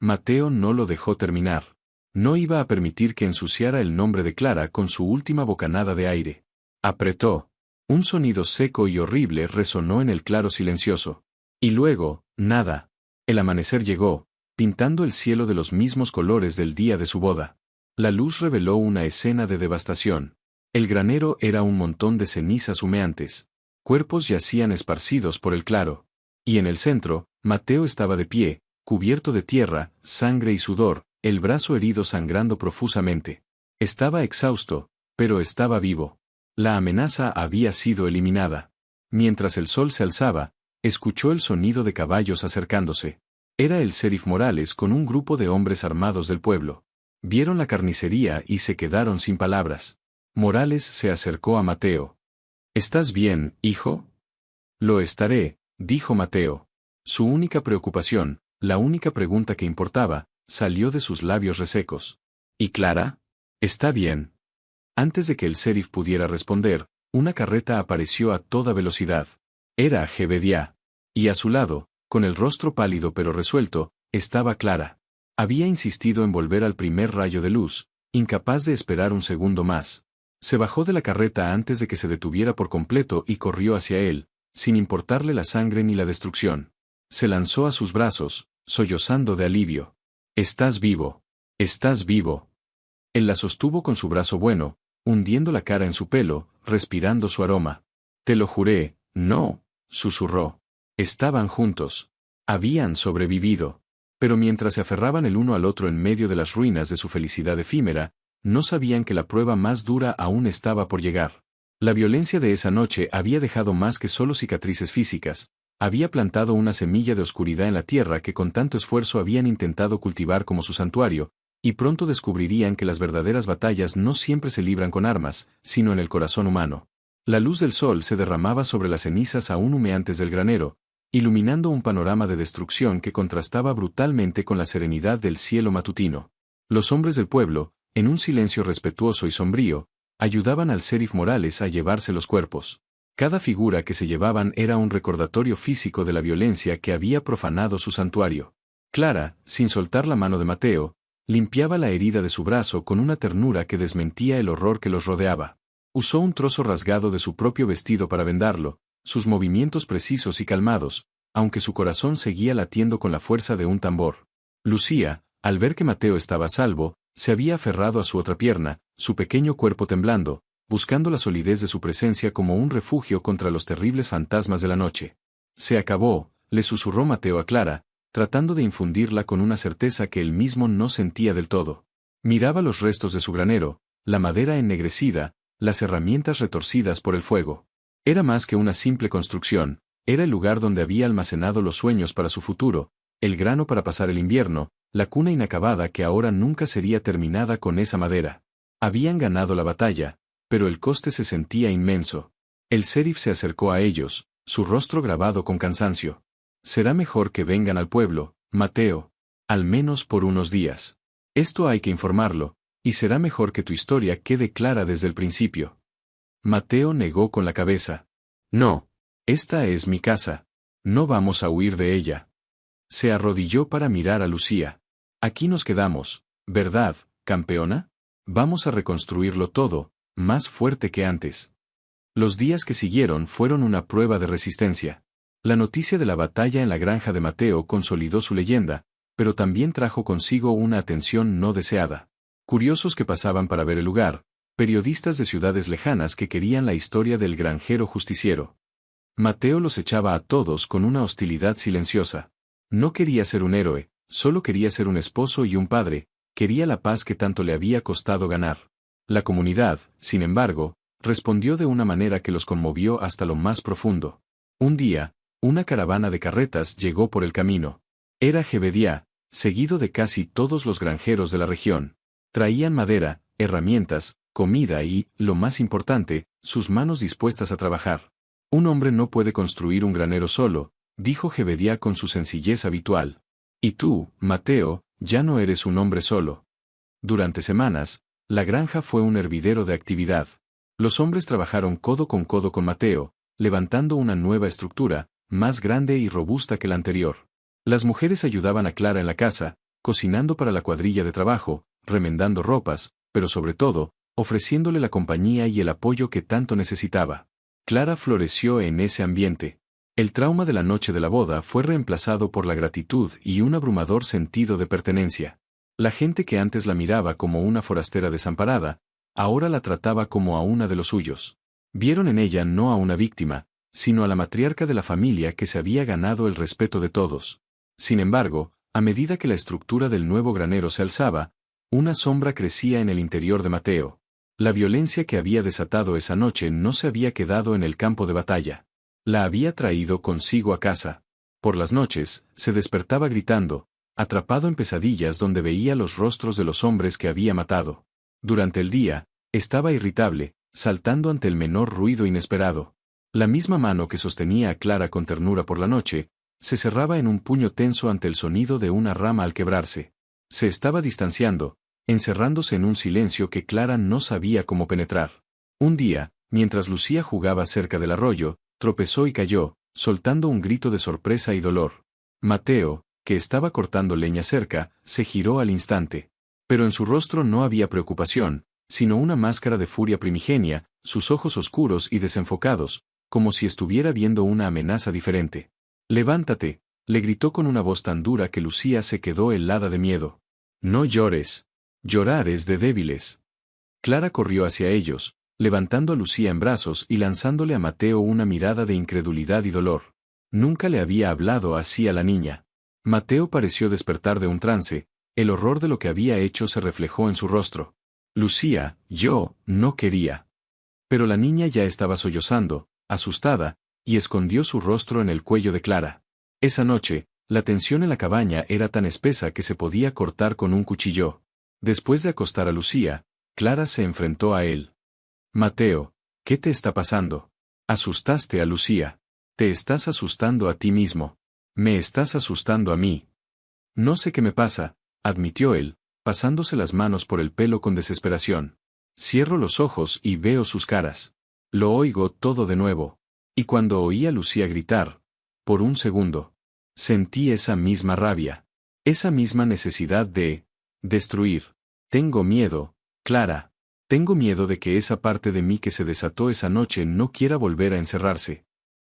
Mateo no lo dejó terminar. No iba a permitir que ensuciara el nombre de Clara con su última bocanada de aire. Apretó. Un sonido seco y horrible resonó en el claro silencioso. Y luego, nada. El amanecer llegó, pintando el cielo de los mismos colores del día de su boda. La luz reveló una escena de devastación. El granero era un montón de cenizas humeantes. Cuerpos yacían esparcidos por el claro. Y en el centro, Mateo estaba de pie, cubierto de tierra, sangre y sudor, el brazo herido sangrando profusamente. Estaba exhausto, pero estaba vivo. La amenaza había sido eliminada. Mientras el sol se alzaba, escuchó el sonido de caballos acercándose. Era el sheriff Morales con un grupo de hombres armados del pueblo. Vieron la carnicería y se quedaron sin palabras. Morales se acercó a Mateo. ¿Estás bien, hijo? Lo estaré, dijo Mateo. Su única preocupación, la única pregunta que importaba, salió de sus labios resecos. ¿Y Clara? ¿Está bien? Antes de que el sheriff pudiera responder, una carreta apareció a toda velocidad. Era Jebediah. Y a su lado, con el rostro pálido pero resuelto, estaba Clara. Había insistido en volver al primer rayo de luz, incapaz de esperar un segundo más. Se bajó de la carreta antes de que se detuviera por completo y corrió hacia él, sin importarle la sangre ni la destrucción. Se lanzó a sus brazos, sollozando de alivio. «Estás vivo. Estás vivo». Él la sostuvo con su brazo bueno, hundiendo la cara en su pelo, respirando su aroma. «Te lo juré, no», susurró. Estaban juntos. Habían sobrevivido. Pero mientras se aferraban el uno al otro en medio de las ruinas de su felicidad efímera, no sabían que la prueba más dura aún estaba por llegar. La violencia de esa noche había dejado más que solo cicatrices físicas, había plantado una semilla de oscuridad en la tierra que con tanto esfuerzo habían intentado cultivar como su santuario, y pronto descubrirían que las verdaderas batallas no siempre se libran con armas, sino en el corazón humano. La luz del sol se derramaba sobre las cenizas aún humeantes del granero, iluminando un panorama de destrucción que contrastaba brutalmente con la serenidad del cielo matutino. Los hombres del pueblo, en un silencio respetuoso y sombrío, ayudaban al sheriff Morales a llevarse los cuerpos. Cada figura que se llevaban era un recordatorio físico de la violencia que había profanado su santuario. Clara, sin soltar la mano de Mateo, limpiaba la herida de su brazo con una ternura que desmentía el horror que los rodeaba. Usó un trozo rasgado de su propio vestido para vendarlo, sus movimientos precisos y calmados, aunque su corazón seguía latiendo con la fuerza de un tambor. Lucía, al ver que Mateo estaba a salvo, se había aferrado a su otra pierna, su pequeño cuerpo temblando, buscando la solidez de su presencia como un refugio contra los terribles fantasmas de la noche. Se acabó, le susurró Mateo a Clara, tratando de infundirla con una certeza que él mismo no sentía del todo. Miraba los restos de su granero, la madera ennegrecida, las herramientas retorcidas por el fuego. Era más que una simple construcción, era el lugar donde había almacenado los sueños para su futuro, el grano para pasar el invierno, la cuna inacabada que ahora nunca sería terminada con esa madera. Habían ganado la batalla, pero el coste se sentía inmenso. El sheriff se acercó a ellos, su rostro grabado con cansancio. Será mejor que vengan al pueblo, Mateo. Al menos por unos días. Esto hay que informarlo, y será mejor que tu historia quede clara desde el principio. Mateo negó con la cabeza. No. Esta es mi casa. No vamos a huir de ella. Se arrodilló para mirar a Lucía. Aquí nos quedamos, ¿verdad, campeona? Vamos a reconstruirlo todo, más fuerte que antes. Los días que siguieron fueron una prueba de resistencia. La noticia de la batalla en la granja de Mateo consolidó su leyenda, pero también trajo consigo una atención no deseada. Curiosos que pasaban para ver el lugar, periodistas de ciudades lejanas que querían la historia del granjero justiciero. Mateo los echaba a todos con una hostilidad silenciosa. No quería ser un héroe, solo quería ser un esposo y un padre, quería la paz que tanto le había costado ganar. La comunidad, sin embargo, respondió de una manera que los conmovió hasta lo más profundo. Un día, una caravana de carretas llegó por el camino. Era Jebediah, seguido de casi todos los granjeros de la región. Traían madera, herramientas, comida y, lo más importante, sus manos dispuestas a trabajar. Un hombre no puede construir un granero solo, dijo Jebediá con su sencillez habitual. Y tú, Mateo, ya no eres un hombre solo. Durante semanas, la granja fue un hervidero de actividad. Los hombres trabajaron codo con Mateo, levantando una nueva estructura, más grande y robusta que la anterior. Las mujeres ayudaban a Clara en la casa, cocinando para la cuadrilla de trabajo, remendando ropas, pero sobre todo, ofreciéndole la compañía y el apoyo que tanto necesitaba. Clara floreció en ese ambiente. El trauma de la noche de la boda fue reemplazado por la gratitud y un abrumador sentido de pertenencia. La gente que antes la miraba como una forastera desamparada, ahora la trataba como a una de los suyos. Vieron en ella no a una víctima, sino a la matriarca de la familia que se había ganado el respeto de todos. Sin embargo, a medida que la estructura del nuevo granero se alzaba, una sombra crecía en el interior de Mateo. La violencia que había desatado esa noche no se había quedado en el campo de batalla. La había traído consigo a casa. Por las noches, se despertaba gritando, atrapado en pesadillas donde veía los rostros de los hombres que había matado. Durante el día, estaba irritable, saltando ante el menor ruido inesperado. La misma mano que sostenía a Clara con ternura por la noche, se cerraba en un puño tenso ante el sonido de una rama al quebrarse. Se estaba distanciando, encerrándose en un silencio que Clara no sabía cómo penetrar. Un día, mientras Lucía jugaba cerca del arroyo, tropezó y cayó, soltando un grito de sorpresa y dolor. Mateo, que estaba cortando leña cerca, se giró al instante. Pero en su rostro no había preocupación, sino una máscara de furia primigenia, sus ojos oscuros y desenfocados, como si estuviera viendo una amenaza diferente. «Levántate», le gritó con una voz tan dura que Lucía se quedó helada de miedo. «No llores. Llorar es de débiles». Clara corrió hacia ellos, levantando a Lucía en brazos y lanzándole a Mateo una mirada de incredulidad y dolor. Nunca le había hablado así a la niña. Mateo pareció despertar de un trance, el horror de lo que había hecho se reflejó en su rostro. «Lucía, yo no quería». Pero la niña ya estaba sollozando, asustada, y escondió su rostro en el cuello de Clara. Esa noche, la tensión en la cabaña era tan espesa que se podía cortar con un cuchillo. Después de acostar a Lucía, Clara se enfrentó a él. «Mateo, ¿qué te está pasando? Asustaste a Lucía. Te estás asustando a ti mismo. Me estás asustando a mí». «No sé qué me pasa», admitió él, pasándose las manos por el pelo con desesperación. «Cierro los ojos y veo sus caras. Lo oigo todo de nuevo. Y cuando oí a Lucía gritar, por un segundo, sentí esa misma rabia. Esa misma necesidad de destruir. Tengo miedo, Clara. Tengo miedo de que esa parte de mí que se desató esa noche no quiera volver a encerrarse».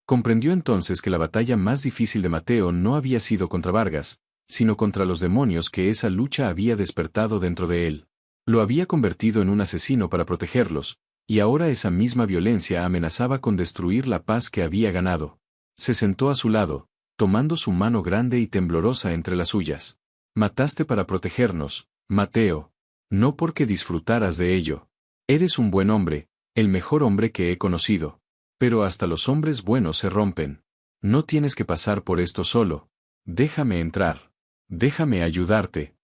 Comprendió entonces que la batalla más difícil de Mateo no había sido contra Vargas, sino contra los demonios que esa lucha había despertado dentro de él. Lo había convertido en un asesino para protegerlos, y ahora esa misma violencia amenazaba con destruir la paz que había ganado. Se sentó a su lado, tomando su mano grande y temblorosa entre las suyas. «Mataste para protegernos, Mateo. No porque disfrutaras de ello. Eres un buen hombre, el mejor hombre que he conocido. Pero hasta los hombres buenos se rompen. No tienes que pasar por esto solo. Déjame entrar. Déjame ayudarte».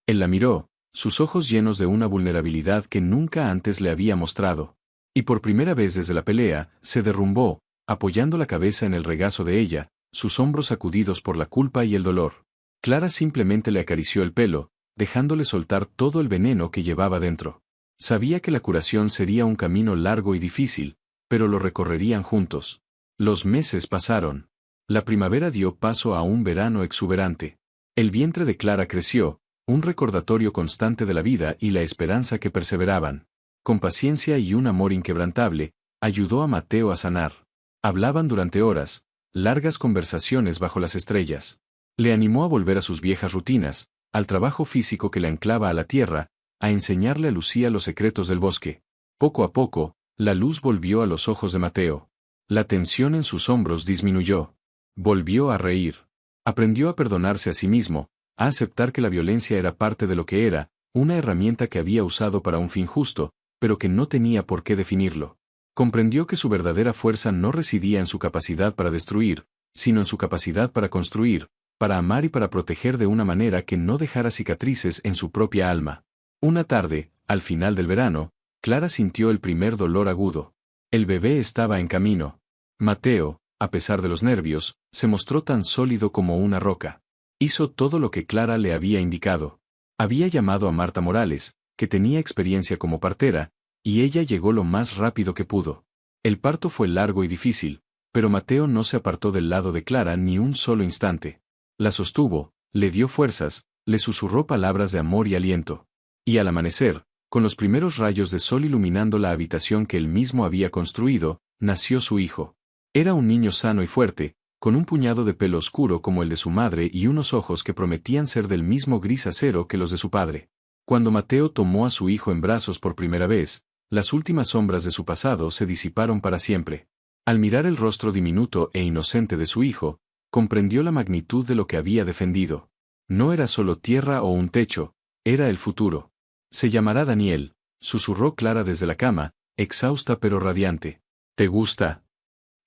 Él la miró, sus ojos llenos de una vulnerabilidad que nunca antes le había mostrado. Y por primera vez desde la pelea, se derrumbó, apoyando la cabeza en el regazo de ella, sus hombros sacudidos por la culpa y el dolor. Clara simplemente le acarició el pelo, dejándole soltar todo el veneno que llevaba dentro. Sabía que la curación sería un camino largo y difícil, pero lo recorrerían juntos. Los meses pasaron. La primavera dio paso a un verano exuberante. El vientre de Clara creció, un recordatorio constante de la vida y la esperanza que perseveraban. Con paciencia y un amor inquebrantable, ayudó a Mateo a sanar. Hablaban durante horas, largas conversaciones bajo las estrellas. Le animó a volver a sus viejas rutinas, al trabajo físico que le anclaba a la tierra, a enseñarle a Lucía los secretos del bosque. Poco a poco, la luz volvió a los ojos de Mateo. La tensión en sus hombros disminuyó. Volvió a reír. Aprendió a perdonarse a sí mismo, a aceptar que la violencia era parte de lo que era, una herramienta que había usado para un fin justo, pero que no tenía por qué definirlo. Comprendió que su verdadera fuerza no residía en su capacidad para destruir, sino en su capacidad para construir, para amar y para proteger de una manera que no dejara cicatrices en su propia alma. Una tarde, al final del verano, Clara sintió el primer dolor agudo. El bebé estaba en camino. Mateo, a pesar de los nervios, se mostró tan sólido como una roca. Hizo todo lo que Clara le había indicado. Había llamado a Marta Morales, que tenía experiencia como partera, y ella llegó lo más rápido que pudo. El parto fue largo y difícil, pero Mateo no se apartó del lado de Clara ni un solo instante. La sostuvo, le dio fuerzas, le susurró palabras de amor y aliento. Y al amanecer, con los primeros rayos de sol iluminando la habitación que él mismo había construido, nació su hijo. Era un niño sano y fuerte, con un puñado de pelo oscuro como el de su madre y unos ojos que prometían ser del mismo gris acero que los de su padre. Cuando Mateo tomó a su hijo en brazos por primera vez, las últimas sombras de su pasado se disiparon para siempre. Al mirar el rostro diminuto e inocente de su hijo, comprendió la magnitud de lo que había defendido. No era solo tierra o un techo, era el futuro. Se llamará Daniel, susurró Clara desde la cama, exhausta pero radiante. ¿Te gusta?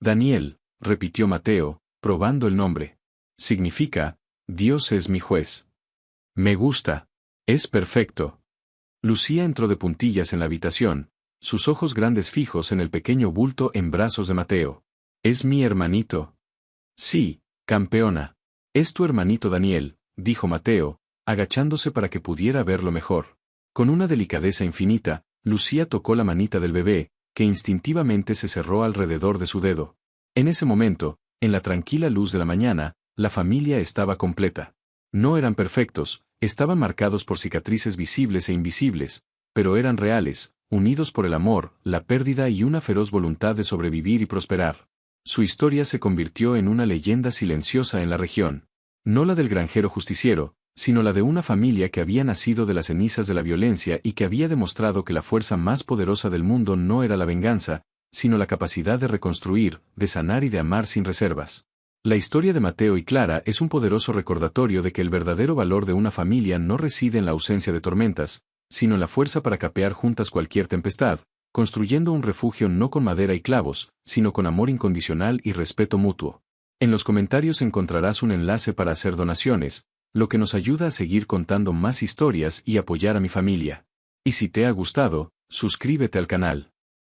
Daniel, repitió Mateo, probando el nombre. Significa, Dios es mi juez. Me gusta. Es perfecto. Lucía entró de puntillas en la habitación, sus ojos grandes fijos en el pequeño bulto en brazos de Mateo. ¿Es mi hermanito? Sí, campeona. Es tu hermanito Daniel, dijo Mateo, agachándose para que pudiera verlo mejor. Con una delicadeza infinita, Lucía tocó la manita del bebé, que instintivamente se cerró alrededor de su dedo. En ese momento, en la tranquila luz de la mañana, la familia estaba completa. No eran perfectos, estaban marcados por cicatrices visibles e invisibles, pero eran reales, unidos por el amor, la pérdida y una feroz voluntad de sobrevivir y prosperar. Su historia se convirtió en una leyenda silenciosa en la región. No la del granjero justiciero, sino la de una familia que había nacido de las cenizas de la violencia y que había demostrado que la fuerza más poderosa del mundo no era la venganza, sino la capacidad de reconstruir, de sanar y de amar sin reservas. La historia de Mateo y Clara es un poderoso recordatorio de que el verdadero valor de una familia no reside en la ausencia de tormentas, sino en la fuerza para capear juntas cualquier tempestad, construyendo un refugio no con madera y clavos, sino con amor incondicional y respeto mutuo. En los comentarios encontrarás un enlace para hacer donaciones, lo que nos ayuda a seguir contando más historias y apoyar a mi familia. Y si te ha gustado, suscríbete al canal.